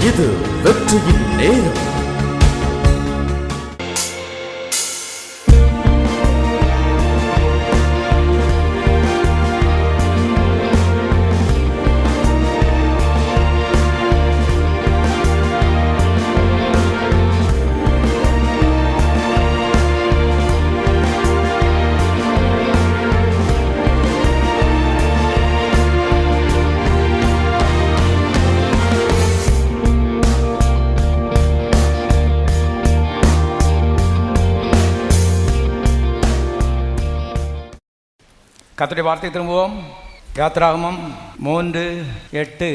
இது வெற்றியின் நேரம். கர்த்தருடைய வார்த்தை திரும்புவோம். யாத்திராகமம் 3:8.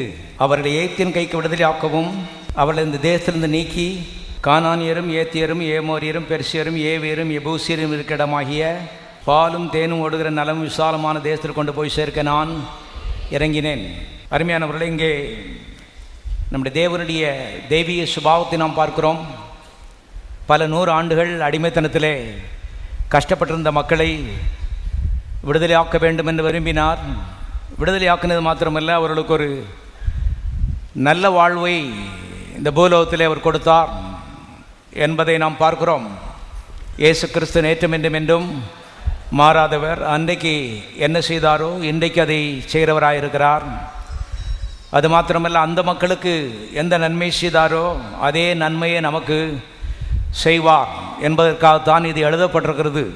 அவர்களை எகிப்தின் கைக்கு விடுதலை ஆக்கவும் அவர்களை இந்த தேசத்திலிருந்து நீக்கி கானானியரும் ஏத்தியரும் ஏமோரியரும் பெர்சியரும் ஏவியரும் எபூசியரும் இருக்கிற இடமாகிய பாலும் தேனும் ஓடுகிற நலம் விசாலமான தேசத்தில் கொண்டு போய் சேர்க்க நான் இறங்கினேன். அருமையானவர்களே, இங்கே நம்முடைய தேவனுடைய தெய்வீக சுபாவத்தை நாம் பார்க்கிறோம். பல 100 ஆண்டுகள் அடிமைத்தனத்திலே கஷ்டப்பட்டிருந்த மக்களை விடுதலையாக்க வேண்டும் என்று விரும்பினார். விடுதலையாக்கினது மாத்திரமல்ல, அவர்களுக்கு ஒரு நல்ல வாழ்வை இந்த பூலோகத்திலே அவர் கொடுத்தார் என்பதை நாம் பார்க்கிறோம். இயேசு கிறிஸ்து நேற்றும் என்றும் மாறாதவர். அன்றைக்கு என்ன செய்தாரோ இன்றைக்கு அதை செய்கிறவராயிருக்கிறார். அது மாத்திரமல்ல, அந்த மக்களுக்கு எந்த நன்மை செய்தாரோ அதே நன்மையை நமக்கு செய்வார் என்பதற்காகத்தான் இது எழுதப்பட்டிருக்கிறது.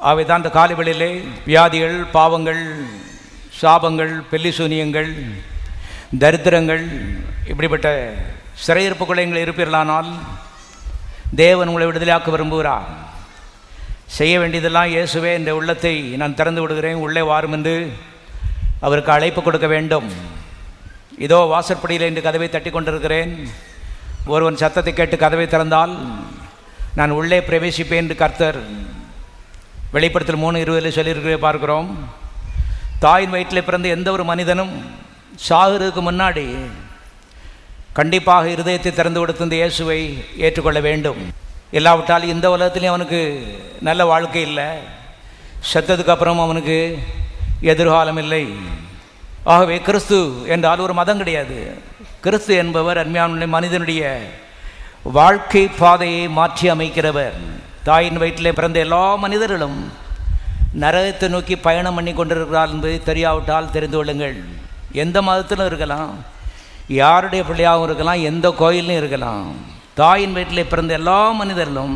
அவைதான் இந்த காலைவெளியிலே வியாதிகள், பாவங்கள், சாபங்கள், பெல்லிசூனியங்கள், தரித்திரங்கள், இப்படிப்பட்ட சிறையிருப்புக்குள்ளே எங்களை இருப்பீர்களானால் தேவன் உங்களை விடுதலையாக்க விரும்புகிறார். செய்ய வேண்டியதெல்லாம், இயேசுவே இந்த உள்ளத்தை நான் திறந்து விடுகிறேன், உள்ளே வாரும் என்று அவருக்கு அழைப்பு கொடுக்க வேண்டும். இதோ வாசற்படியில் இன்று கதவை தட்டி கொண்டிருக்கிறேன். ஒருவன் சத்தத்தை கேட்டு கதவை திறந்தால் நான் உள்ளே பிரவேசிப்பேன் என்று கர்த்தர் வெளிப்படுத்தல் 3:20 சொல்லியிருக்கிறே பார்க்கிறோம். தாயின் வயிற்றில் பிறந்த எந்த ஒரு மனிதனும் சாகிறதுக்கு முன்னாடி கண்டிப்பாக இருதயத்தை திறந்து கொடுத்து இந்த இயேசுவை ஏற்றுக்கொள்ள வேண்டும். இல்லாவிட்டால் இந்த உலகத்திலையும் அவனுக்கு நல்ல வாழ்க்கை இல்லை, செத்ததுக்கு அப்புறம் அவனுக்கு எதிர்காலம் இல்லை. ஆகவே கிறிஸ்து என்றால் ஒரு மதம் கிடையாது. கிறிஸ்து என்பவர் அருமையான மனிதனுடைய வாழ்க்கை பாதையை மாற்றி அமைக்கிறவர். தாயின் வயிற்றிலே பிறந்த எல்லா மனிதர்களும் நரகத்தை நோக்கி பயணம் பண்ணி கொண்டிருக்கிறார் என்பதை தெரியாவிட்டால் தெரிந்து கொள்ளுங்கள். எந்த மதத்திலும் இருக்கலாம், யாருடைய பிள்ளையாகவும் இருக்கலாம், எந்த கோயிலும் இருக்கலாம். தாயின் வயிற்றிலே பிறந்த எல்லா மனிதர்களும்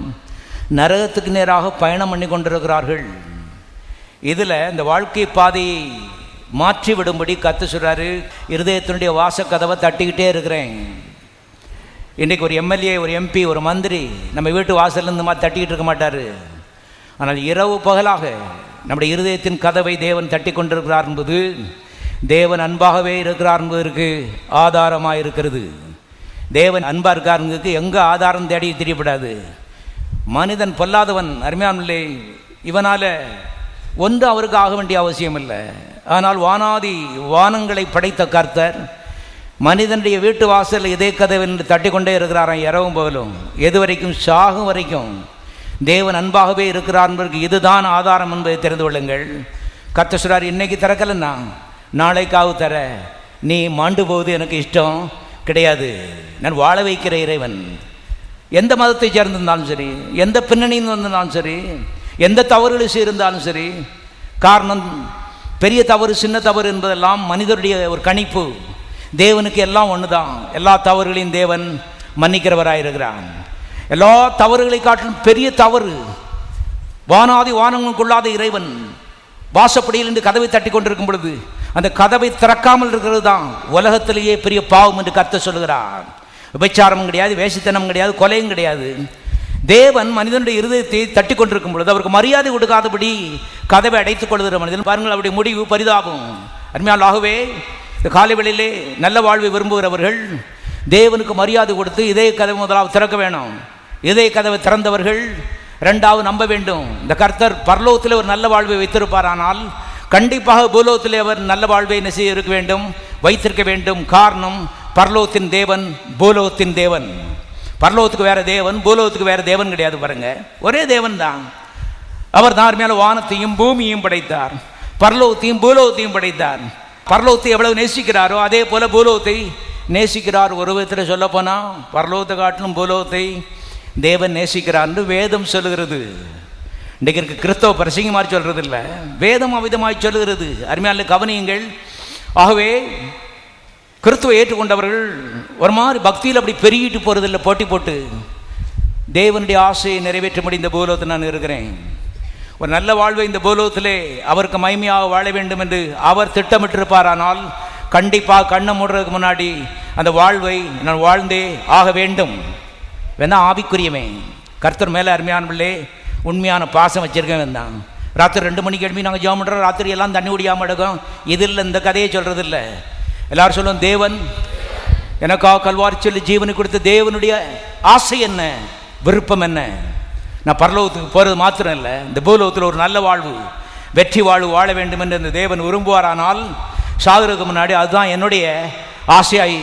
நரகத்துக்கு நேராக பயணம் பண்ணி கொண்டிருக்கிறார்கள். இதில் இந்த வாழ்க்கை பாதையை மாற்றி விடும்படி கர்த்தர் சொல்கிறாரு, இருதயத்தினுடைய வாசக்கதவை தட்டிக்கிட்டே இருக்கிறேன். இன்றைக்கு ஒரு எம்எல்ஏ, ஒரு எம்பி, ஒரு மந்திரி நம்ம வீட்டு வாசலிருந்து மாதிரி தட்டிக்கிட்டு இருக்க மாட்டார். ஆனால் இரவு பகலாக நம்முடைய இருதயத்தின் கதவை தேவன் தட்டி கொண்டிருக்கிறார் என்பது தேவன் அன்பாகவே இருக்கிறார் என்பதற்கு ஆதாரமாக இருக்கிறது. தேவன் அன்பாக இருக்காருங்கிறதுக்கு எங்கே ஆதாரம் தேடி தெரியப்படாது. மனிதன் பொல்லாதவன், அருமையானே, இவனால் ஒன்று அவருக்கு ஆக வேண்டிய அவசியம் இல்லை. ஆனால் வானாதி வானங்களை படைத்த கர்த்தர் மனிதனுடைய வீட்டு வாசல் இதே கதவை தட்டி கொண்டே இருக்கிறாராம் இரவும் பகலும். எது வரைக்கும்? சாகும் வரைக்கும் தேவன் அன்பாகவே இருக்கிறார் என்பதற்கு இதுதான் ஆதாரம் என்பதை தெரிந்து கொள்ளுங்கள். கர்த்தர் சொல்றார், இன்னைக்கு திறக்கலன்னா நாளைக்காக தர, நீ மாண்டு போவது எனக்கு இஷ்டம் கிடையாது. நான் வாழ வைக்கிற இறைவன். எந்த மதத்தை சேர்ந்திருந்தாலும் சரி, எந்த பின்னணியில் வந்திருந்தாலும் சரி, எந்த தவறுகளை செய்திருந்தாலும் சரி, காரணம் பெரிய தவறு சின்ன தவறு என்பதெல்லாம் மனிதருடைய ஒரு கணிப்பு. தேவனுக்கு எல்லாம் ஒன்று தான். எல்லா தவறுகளையும் தேவன் மன்னிக்கிறவராயிருக்கிறான். எல்லா தவறுகளை காட்டிலும் பெரிய தவறு வானாதி வானங்களுக்குள்ளாத இறைவன் வாசப்படியில் இருந்து கதவை தட்டி கொண்டிருக்கும் பொழுது அந்த கதவை திறக்காமல் இருக்கிறது தான் உலகத்திலேயே பெரிய பாவம் என்று கர்த்தர் சொல்கிறார். விபச்சாரமும் கிடையாது, வேசித்தனமும் கிடையாது, கொலையும் கிடையாது. தேவன் மனிதனுடைய இருதயத்தை தட்டி கொண்டிருக்கும் பொழுது அவருக்கு மரியாதை கொடுக்காதபடி கதவை அடைத்துக் கொள்கிற மனிதன் பாருங்கள், அவருடைய முடிவு பரிதாபம். அருமையாகவே இந்த காலை வேளையிலே நல்ல வாழ்வை விரும்புகிறவர்கள் தேவனுக்கு மரியாதை கொடுத்து இதய கதவை முதலாவது திறக்க வேணும். இதய கதவை திறந்தவர்கள் ரெண்டாவது நம்ப வேண்டும். இந்த கர்த்தர் பரலோகத்தில் ஒரு நல்ல வாழ்வை வைத்திருப்பாரானால் கண்டிப்பாக பூலோகத்திலே அவர் நல்ல வாழ்வை என்ன செய்ய இருக்க வேண்டும், வைத்திருக்க வேண்டும். காரணம், பரலோகத்தின் தேவன் பூலோகத்தின் தேவன். பரலோகத்துக்கு வேற தேவன், பூலோகத்துக்கு வேற தேவன் கிடையாது. பாருங்க, ஒரே தேவன் தான். அவர் தான் மேலே வானத்தையும் பூமியையும் படைத்தார், பரலோகத்தையும் பூலோகத்தையும் படைத்தார். பரலோகத்தை எவ்வளவு நேசிக்கிறாரோ அதே போல பூலோகத்தை நேசிக்கிறார். ஒரு விதத்தில் சொல்ல போனால் பரலோகத்தை காட்டிலும் பூலோகத்தை தேவன் நேசிக்கிறார்னு வேதம் சொல்லுகிறது. இன்றைக்கு இருக்க கிறிஸ்தவ பிரசங்க மாதிரி சொல்கிறது இல்லை, வேதம் அவிதமாய் சொல்லுகிறது. அருமையான கவனியுங்கள். ஆகவே கிறிஸ்துவை ஏற்றுக்கொண்டவர்கள் ஒரு மாதிரி பக்தியில் அப்படி பெருகிட்டு போகிறதில்லை, போட்டி போட்டு. தேவனுடைய ஆசையை நிறைவேற்றும்படி இந்த பூலோகத்தில் நான் இருக்கிறேன். ஒரு நல்ல வாழ்வை இந்த பூலோகத்திலே அவருக்கு மகிமையாக வாழ வேண்டும் என்று அவர் திட்டமிட்டிருப்பாரானால் கண்டிப்பாக கண்ணை மூடுறதுக்கு முன்னாடி அந்த வாழ்வை நான் வாழ்ந்தே ஆக வேண்டும். வேணா ஆவிக்குரியமே கர்த்தர் மேலே அருமையான பிள்ளை உண்மையான பாசம் வச்சிருக்கேன் தான். ராத்திரி 2 மணிக்கு எழுப்பி நாங்கள் ஜெபம் பண்ணுறோம், ராத்திரி எல்லாம் தண்ணி குடியாமல் எடுக்கும். இது இல்லை, இந்த கதையை சொல்கிறது இல்லை. எல்லாரும் சொல்லுவோம், தேவன் எனக்காக கல்வாரி சொல்லி ஜீவனை கொடுத்த தேவனுடைய ஆசை என்ன, விருப்பம் என்ன? நான் பரலோகத்துக்கு போகிறது மாத்திரம் இல்லை, இந்த பூலோகத்தில் ஒரு நல்ல வாழ்வு, வெற்றி வாழ்வு வாழ வேண்டும் என்று இந்த தேவன் விரும்புவாரானால் சாகுறதுக்கு முன்னாடி அதுதான் என்னுடைய ஆசையாய்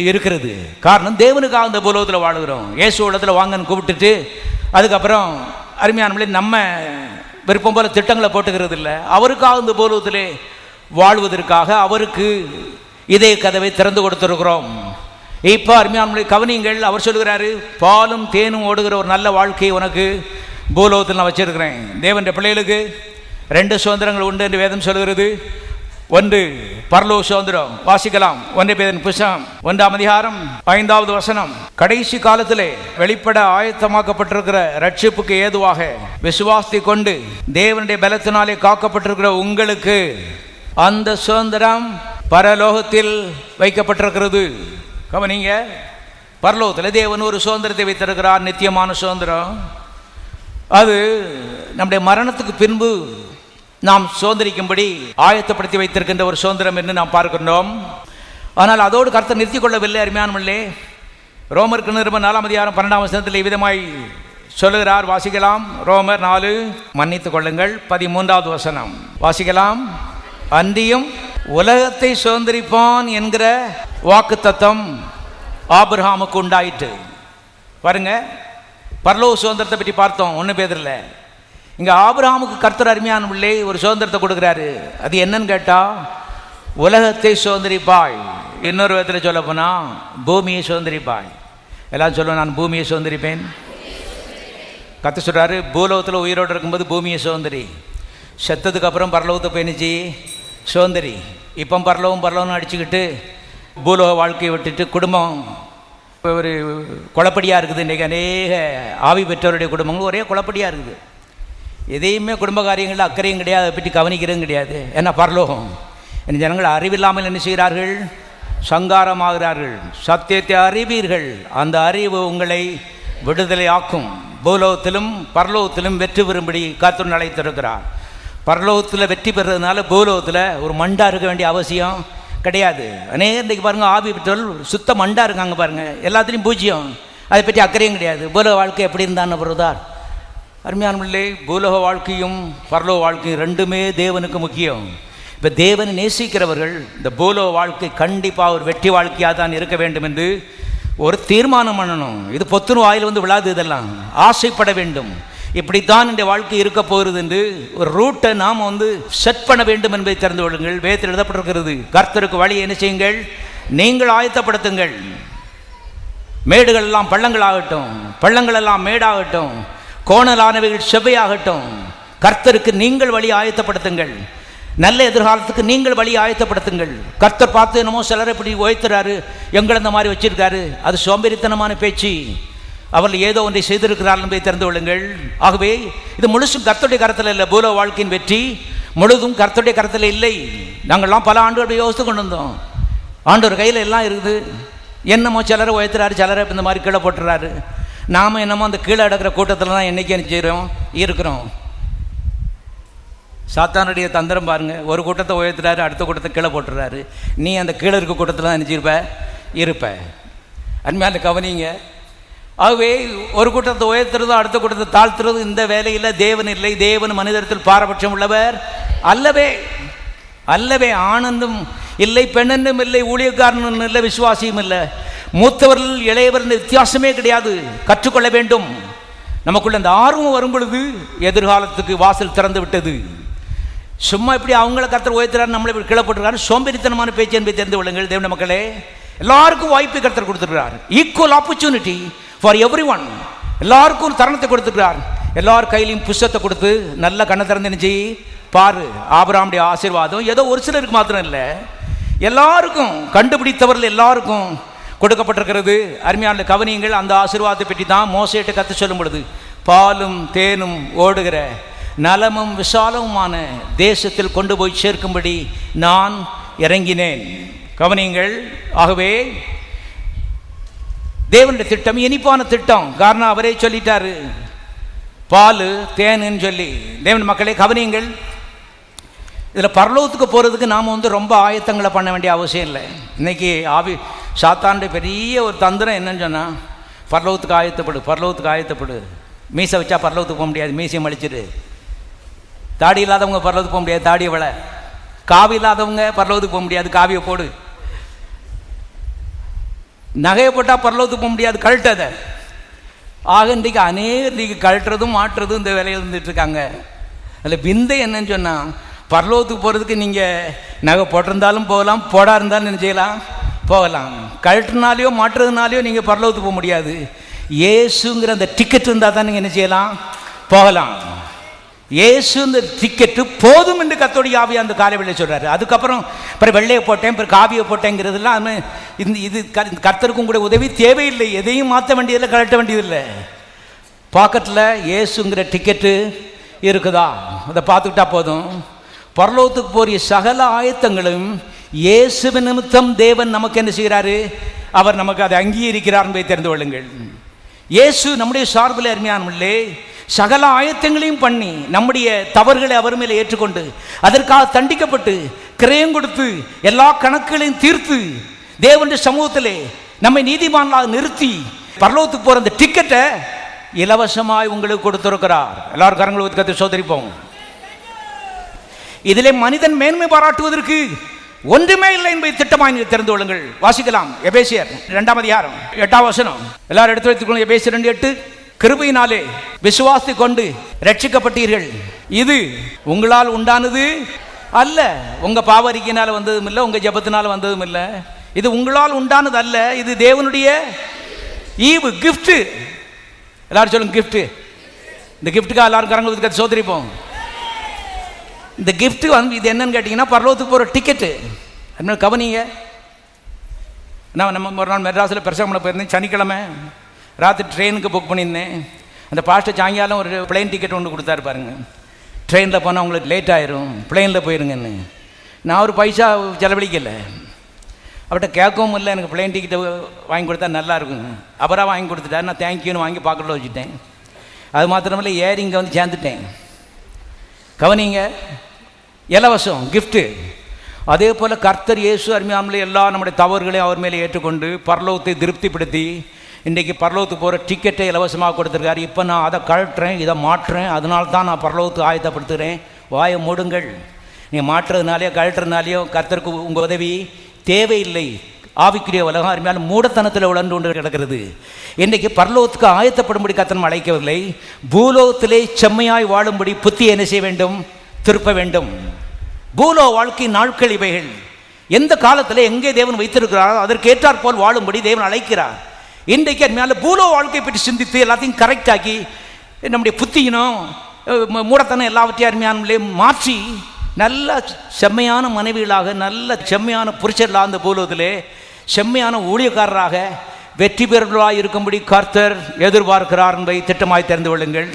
இருக்கிறது. காரணம் தேவனுக்காக இந்த பூலோகத்தில் வாழுகிறோம். இயேசு இடத்துல வாங்கன்னு கூப்பிட்டுட்டு அதுக்கப்புறம் அருமையான நம்ம விருப்பம் போல திட்டங்களை போட்டுக்கிறது இல்லை. அவருக்காக இந்த பூலோகத்திலே வாழ்வதற்காக அவருக்கு இதே கதவை திறந்து கொடுத்துருக்கிறோம். இப்போ அருமையான கவனிங்கள். அவர் சொல்லுகிறாரு, பாலும் தேனும் ஓடுகிற ஒரு நல்ல வாழ்க்கையை உனக்கு பூலோகத்தில் நான் வச்சிருக்கிறேன். தேவனுடைய பிள்ளைகளுக்கு 2 சுதந்திரங்கள் உண்டு என்று வேதம் சொல்கிறது. ஒன்று பரலோக சுதந்திரம். வாசிக்கலாம். 1 பேதுரு புத்தகம் 1ஆம் அதிகாரம் 5வது வசனம். கடைசி காலத்திலே வெளிப்பட ஆயத்தமாக்கப்பட்டிருக்கிற ரட்சிப்புக்கு ஏதுவாக விசுவாசத்தை கொண்டு தேவனுடைய பலத்தினாலே காக்கப்பட்டிருக்கிற உங்களுக்கு அந்த சுதந்திரம் பரலோகத்தில் வைக்கப்பட்டிருக்கிறது. கவனிங்க, பரலோகத்தில் தேவன் ஒரு சுதந்திரத்தை வைத்திருக்கிறார், நித்தியமான சுதந்திரம். அது நம்முடைய மரணத்துக்கு பின்பு நாம் சுதந்திரிக்கும்படி ஆயத்தப்படுத்தி வைத்திருக்கின்ற ஒரு சுதந்திரம் என்று நாம் பார்க்கின்றோம். ஆனால் அதோடு கர்த்தர் நிறுத்திக் கொள்ளவில்லை. அருமையானவர்களே, ரோமருக்கு நிருபம் 4ஆம் அதிகாரம் 12ஆம் வசனத்தில் விதமாய் சொல்லுகிறார். வாசிக்கலாம். ரோமர் 4 மன்னித்துக் கொள்ளுங்கள் 13வது வசனம். வாசிக்கலாம். அன்றியும் உலகத்தை சுதந்திரிப்பான் என்கிற வாக்குத்தத்தம் ஆபிரகாமுக்கு உண்டாயிற்று. பாருங்க, பரலோக சுதந்திரத்தை பற்றி பார்த்தோம் 1 பேதுருல. இங்கே ஆபிரகாமுக்கு கர்த்தர் அருமையான பிள்ளை ஒரு சுதந்திரத்தை கொடுக்குறாரு. அது என்னன்னு கேட்டால், உலகத்தை சுதந்திரிப்பாய். இன்னொரு விதத்தில் சொல்ல போனால் பூமியை சுதந்திரிப்பாய். எல்லாம் சொல்லுவேன், நான் பூமியை சுதந்திரிப்பேன். கர்த்தர் சொல்கிறாரு, பூலோகத்தில் உயிரோடு இருக்கும்போது பூமியை சுதந்திரி, செத்ததுக்கு அப்புறம் பரலோகத்தை பயணிச்சு சுதந்திரி. இப்போ பரலோகம்னு அடிச்சுக்கிட்டு பூலோக வாழ்க்கையை விட்டுட்டு குடும்பம் ஒரு குழப்படியாக இருக்குது. இன்றைக்கி அநேக ஆவி பெற்றோருடைய குடும்பங்கள் ஒரே குழப்படியாக இருக்குது. எதையுமே குடும்ப காரியங்களில் அக்கறையும் கிடையாது, அதை பற்றி கவனிக்கிறதும் கிடையாது. ஏன்னா பரலோகம். என் ஜனங்கள் அறிவில்லாமல் என்ன செய்கிறார்கள்? சங்காரமாகிறார்கள். சத்தியத்தை அறிவீர்கள், அந்த அறிவு உங்களை விடுதலை ஆக்கும். பூலோகத்திலும் பரலோகத்திலும் வெற்றி பெறும்படி கர்த்தர் அழைத்திருக்கிறார். பரலோகத்தில் வெற்றி பெறுறதுனால பூலோகத்தில் ஒரு மண்டா இருக்க வேண்டிய அவசியம் கிடையாது. அநேக இன்றைக்கு பாருங்கள், ஆவி பெற்றோர்கள் சுத்த மண்டா இருக்காங்க பாருங்கள், எல்லாத்துலேயும் பூஜ்யம், அதை பற்றி அக்கறையும் கிடையாது. பூலோக வாழ்க்கை எப்படி இருந்தான்னு பொறுத்தார். அருமையானவர்களே, பூலோக வாழ்க்கையும் பரலோக வாழ்க்கையும் ரெண்டுமே தேவனுக்கு முக்கியம். இப்போ தேவனை நேசிக்கிறவர்கள் இந்த பூலோக வாழ்க்கை கண்டிப்பாக ஒரு வெற்றி வாழ்க்கையாக தான் இருக்க வேண்டும் என்று ஒரு தீர்மானம் பண்ணணும். இது பொத்துணு வாயில் வந்து விழாது, இதெல்லாம் ஆசைப்பட வேண்டும். இப்படித்தான் இந்த வாழ்க்கை இருக்க போகிறது என்று ஒரு ரூட்டை நாம் செட் பண்ண வேண்டும் என்பதை தெரிந்து கொள்ளுங்கள். வேதத்தில் எழுதப்பட்டிருக்கிறது, கர்த்தருக்கு வழியை என்ன செய்யுங்கள், நீங்கள் ஆயத்தப்படுத்துங்கள். மேடுகள் எல்லாம் பள்ளங்கள் ஆகட்டும், பள்ளங்கள் எல்லாம் மேடாகட்டும், கோணலானவைகள் செவ்வையாகட்டும். கர்த்தருக்கு நீங்கள் வழி ஆயத்தப்படுத்துங்கள். நல்ல எதிர்காலத்துக்கு நீங்கள் வழி ஆயத்தப்படுத்துங்கள். கர்த்தர் பார்த்து என்னமோ சிலரை இப்படி உயர்த்துறாரு, எங்களை இந்த மாதிரி வச்சிருக்காரு, அது சோம்பேறித்தனமான பேச்சு. அவர்கள் ஏதோ ஒன்றை செய்திருக்கிறார்கள் என்பதை தெரிந்து கொள்ளுங்கள். ஆகவே இது முழுசும் கர்த்தருடைய கரத்தில் இல்லை. பூலோக வாழ்க்கையின் வெற்றி முழுதும் கர்த்தருடைய கரத்தில் இல்லை. நாங்கள்லாம் பல ஆண்டுகள் யோசித்து கொண்டு வந்தோம். ஆண்டவர் கையில் எல்லாம் இருக்குது. என்னமோ சிலரை உயர்த்துறாரு, சிலரை இந்த மாதிரி கீழே போட்டுறாரு. நாம் என்னமோ அந்த கீழே அடக்கிற கூட்டத்தில் தான் என்றைக்கு செய்கிறோம் இருக்கிறோம். சாத்தானுடைய தந்திரம் பாருங்கள், ஒரு கூட்டத்தை உயர்த்துறாரு, அடுத்த கூட்டத்தை கீழே போட்டுறாரு. நீ அந்த கீழே இருக்க கூட்டத்தில் தான் நினச்சிருப்ப இருப்ப. அன்மையான கவனிங்க. ஆகவே ஒரு கூட்டத்தை உயர்த்துறதும் அடுத்த கூட்டத்தை தாழ்த்துறதும் இந்த வேலையில் தேவன் இல்லை. தேவன் மனிதத்தில் பாரபட்சம் உள்ளவர் அல்லவே அல்லவே. ஆனந்தும் இல்லை, பெண்ணென்றும் இல்லை, ஊழியக்காரனும் இல்லை, விசுவாசியும் இல்லை, மூத்தவர்கள் இளையவர்கள் வித்தியாசமே கிடையாது. கற்றுக்கொள்ள வேண்டும். நமக்குள்ள அந்த ஆர்வம் வரும் பொழுது எதிர்காலத்துக்கு வாசல் திறந்து விட்டது. சும்மா இப்படி அவங்கள கர்த்தர் உயர்த்துறாரு, நம்மளை இப்படி கீழே போட்டுருக்காரு, சோம்பேறித்தனமான பேச்சு என்பதை தெரிந்து கொள்ளுங்கள். தேவனுடைய மக்களே, எல்லாருக்கும் வாய்ப்பு கர்த்தர் கொடுத்துருக்கிறார். Equal opportunity for every one. எல்லாருக்கும் ஒரு தருணத்தை கொடுத்துருக்கிறார். எல்லார் கையிலையும் புஸ்தத்தை கொடுத்து நல்ல கண்ணை திறந்து நினைச்சு பாரு, ஆபிரகாமுடைய ஆசீர்வாதம் ஏதோ ஒரு சிலருக்கு மாத்திரம் இல்லை, எல்லாருக்கும் கண்டுபிடித்தவர்கள் எல்லாருக்கும் கொடுக்கப்பட்டிருக்கிறது. அருமையான கவனியங்கள். அந்த ஆசீர்வாதத்தை பற்றி தான் மோசேட்ட கற்று சொல்லும் பொழுது, பாலும் தேனும் ஓடுகிற நலமும் விசாலமுமான தேசத்தில் கொண்டு போய் சேர்க்கும்படி நான் இறங்கினேன். கவனியங்கள். ஆகவே தேவனுடைய திட்டம் இனிப்பான திட்டம். காரணம் அவரே சொல்லிட்டாரு, பால் தேனுன்னு சொல்லி. தேவன் மக்களே கவனியங்கள். இதில் பரலோகத்துக்கு போகிறதுக்கு நாம் ரொம்ப ஆயத்தங்களை பண்ண வேண்டிய அவசியம் இல்லை. இன்றைக்கி சாத்தானுடைய பெரிய ஒரு தந்திரம் என்னன்னு சொன்னால், பரலோகத்துக்கு ஆயத்தப்படு, பரலோகத்துக்கு ஆயத்தப்படு. மீசை வச்சா பரலோகத்துக்கு போக முடியாது, மீசையை மலிச்சிடு. தாடி இல்லாதவங்க பரலோகத்துக்கு போக முடியாது, தாடியை விளை. காவி இல்லாதவங்க பரலோகத்துக்கு போக முடியாது, காவியை போடு. நகையை போட்டால் பரலோகத்துக்கு போக முடியாது, கழட்டதை. ஆக இன்றைக்கு இன்றைக்கி கழட்டுறதும் மாற்றுறதும் இந்த வேலையில் இருந்துட்டு இருக்காங்க. அதில் விந்தை என்னன்னு சொன்னால், பரலோகத்துக்கு போகிறதுக்கு நீங்கள் நகை போட்டிருந்தாலும் போகலாம், போடா இருந்தாலும் என்ன செய்யலாம், போகலாம். கழட்டுனாலையோ மாற்றுறதுனாலையோ நீங்கள் பரலோகத்துக்கு போக முடியாது. இயேசுங்கிற அந்த டிக்கெட் இருந்தால் தான் நீங்கள் என்ன செய்யலாம், போகலாம். இயேசுங்கிற டிக்கெட்டு போதும் என்று கர்த்தருடைய ஆவியானவர் அந்த காலைவேளை சொல்கிறாரு. அதுக்கப்புறம் அப்புறம் வெள்ளையை போட்டேன், அப்புறம் காவியை போட்டேங்கிறதுலாம் இது கர்த்தருக்கும் கூட உதவி தேவையில்லை. எதையும் மாற்ற வேண்டியதில்லை, கழட்ட வேண்டியதில்லை. பாக்கெட்டில் இயேசுங்கிற டிக்கெட்டு இருக்குதா, அதை பார்த்துக்கிட்டா போதும். பரலோகத்துக்கு போறிய சகல ஆயத்தங்களும் இயேசுவின் நிமித்தம் தேவன் நமக்கு என்ன செய்கிறாரு, அவர் நமக்கு அதை அங்கீகரிக்கிறார் என்பதை தெரிந்து கொள்ளுங்கள். இயேசு நம்முடைய சார்பில் அருமையானவர்களே சகல ஆயத்தங்களையும் பண்ணி நம்முடைய தவறுகளை அவர் மேலே ஏற்றுக்கொண்டு அதற்காக தண்டிக்கப்பட்டு கிரயம் கொடுத்து எல்லா கணக்குகளையும் தீர்த்து தேவனுடைய சமூகத்திலே நம்மை நீதிமான்களாக நிறுத்தி பரலோகத்துக்கு போகிற அந்த டிக்கெட்டை இலவசமாய் உங்களுக்கு கொடுத்திருக்கிறார். எல்லாரும் கரங்களை கத்தை சோதரிப்போம். இதிலே மனிதன் மேன்மை பாராட்டுவதற்கு ஒன்றுமே இல்லை என்பதை திட்டமாய் நீங்கள் தெரிந்து கொள்ளுங்கள். வாசிக்கலாம். எபேசியர் 2 அதிகாரம் 8 வசனம். எல்லாரும் எடுத்து வைத்துக்கொள்ளும். எபேசியர் 2:8. கிருபையினாலே விசுவாசி கொண்டு ரட்சிக்கப்பட்டீர்கள், இது உங்களால் உண்டானது அல்ல, உங்க பாவரிக்கையினால் வந்ததும் இல்லை, உங்க ஜபத்தினால் வந்ததும் இல்லை. இது உங்களால் உண்டானது அல்ல, இது தேவனுடைய ஈவு, கிஃப்ட். எல்லாரும் சொல்லுங்க, கிஃப்ட். இந்த கிஃப்ட்டுக்காக எல்லாரும் கரங்களை சோதரிப்போம். இந்த கிஃப்ட் இது என்னன்னு கேட்டிங்கன்னா, பரலோகத்துக்கு போகிற டிக்கெட்டு. அதனால கவனிங்க. நான் நம்ம ஒரு நாள் மெட்ராஸில் பிரசவம் போயிருந்தேன். சனிக்கிழமை ராத்திரி ட்ரெயினுக்கு புக் பண்ணியிருந்தேன். அந்த பாஸ்டர் சாயங்காலம் ஒரு பிளெயின் டிக்கெட் ஒன்று கொடுத்தாரு பாருங்க. ட்ரெயினில் போனால் உங்களுக்கு லேட் ஆயிரும், பிளெயினில் போயிருங்கன்னு. நான் ஒரு பைசா செலவழிக்கலை, அவர்கிட்ட கேட்கவும் இல்லை. எனக்கு பிளெயின் டிக்கெட்டை வாங்கி கொடுத்தா நல்லா இருக்குங்க. அப்புறம் வாங்கி கொடுத்துட்டார். நான் தேங்க்யூன்னு வாங்கி பாக்கெட்டில் வச்சுட்டேன். அது மாத்திரமில்லை, ஏறி இங்கே வந்து சேர்ந்துட்டேன். கவனிங்க, இலவசம் கிஃப்ட்டு. அதே போல் கர்த்தர் இயேசு அருமையாமலே எல்லா நம்முடைய தவறுகளையும் அவர் மேலே ஏற்றுக்கொண்டு பரலோகத்தை திருப்திப்படுத்தி இன்றைக்கி பரலோகத்துக்கு போகிற டிக்கெட்டை இலவசமாக கொடுத்துருக்காரு. இப்போ நான் அதை கழட்டுறேன், இதை மாற்றுறேன், அதனால தான் நான் பரலோகத்துக்கு ஆயத்தப்படுத்துகிறேன். வாயை மூடுங்கள். நீங்கள் மாற்றுறதுனாலையோ கழட்டுறதுனாலையோ கர்த்தருக்கு உங்கள் உதவி தேவையில்லை. ஆவிக்குரிய உலகம் அருமையான மூடத்தனத்தில் உழந்து கொண்டு கிடக்கிறது. இன்றைக்கு பரலோகத்துக்கு ஆயத்தப்படும்படி கர்த்தர் அழைக்கவில்லை. பூலோகத்திலே செம்மையாய் வாழும்படி புத்தியை என்ன செய்ய வேண்டும், திருப்ப வேண்டும். பூலோக வாழ்க்கை நாட்கள் இவைகள். எந்த காலத்தில் எங்கே தேவன் வைத்திருக்கிறாரோ அதற்கு ஏற்றாற் போல் வாழும்படி தேவன் அழைக்கிறார். இன்றைக்கு மேலே பூலோக வாழ்க்கையை பற்றி சிந்தித்து எல்லாத்தையும் கரெக்ட் ஆக்கி நம்முடைய புத்தியினும் மூடத்தனம் எல்லாவற்றையும் அருமையானே மாற்றி நல்ல செம்மையான மனைவிகளாக, நல்ல செம்மையான புருஷர்களாக அந்த பூலோகத்திலே செம்மையான ஊழியக்காரராக வெற்றி பெறுவர்களாக இருக்கும்படி கர்த்தர் எதிர்பார்க்கிறார் என்பதை திட்டமாய் தெரிந்து கொள்ளுங்கள்.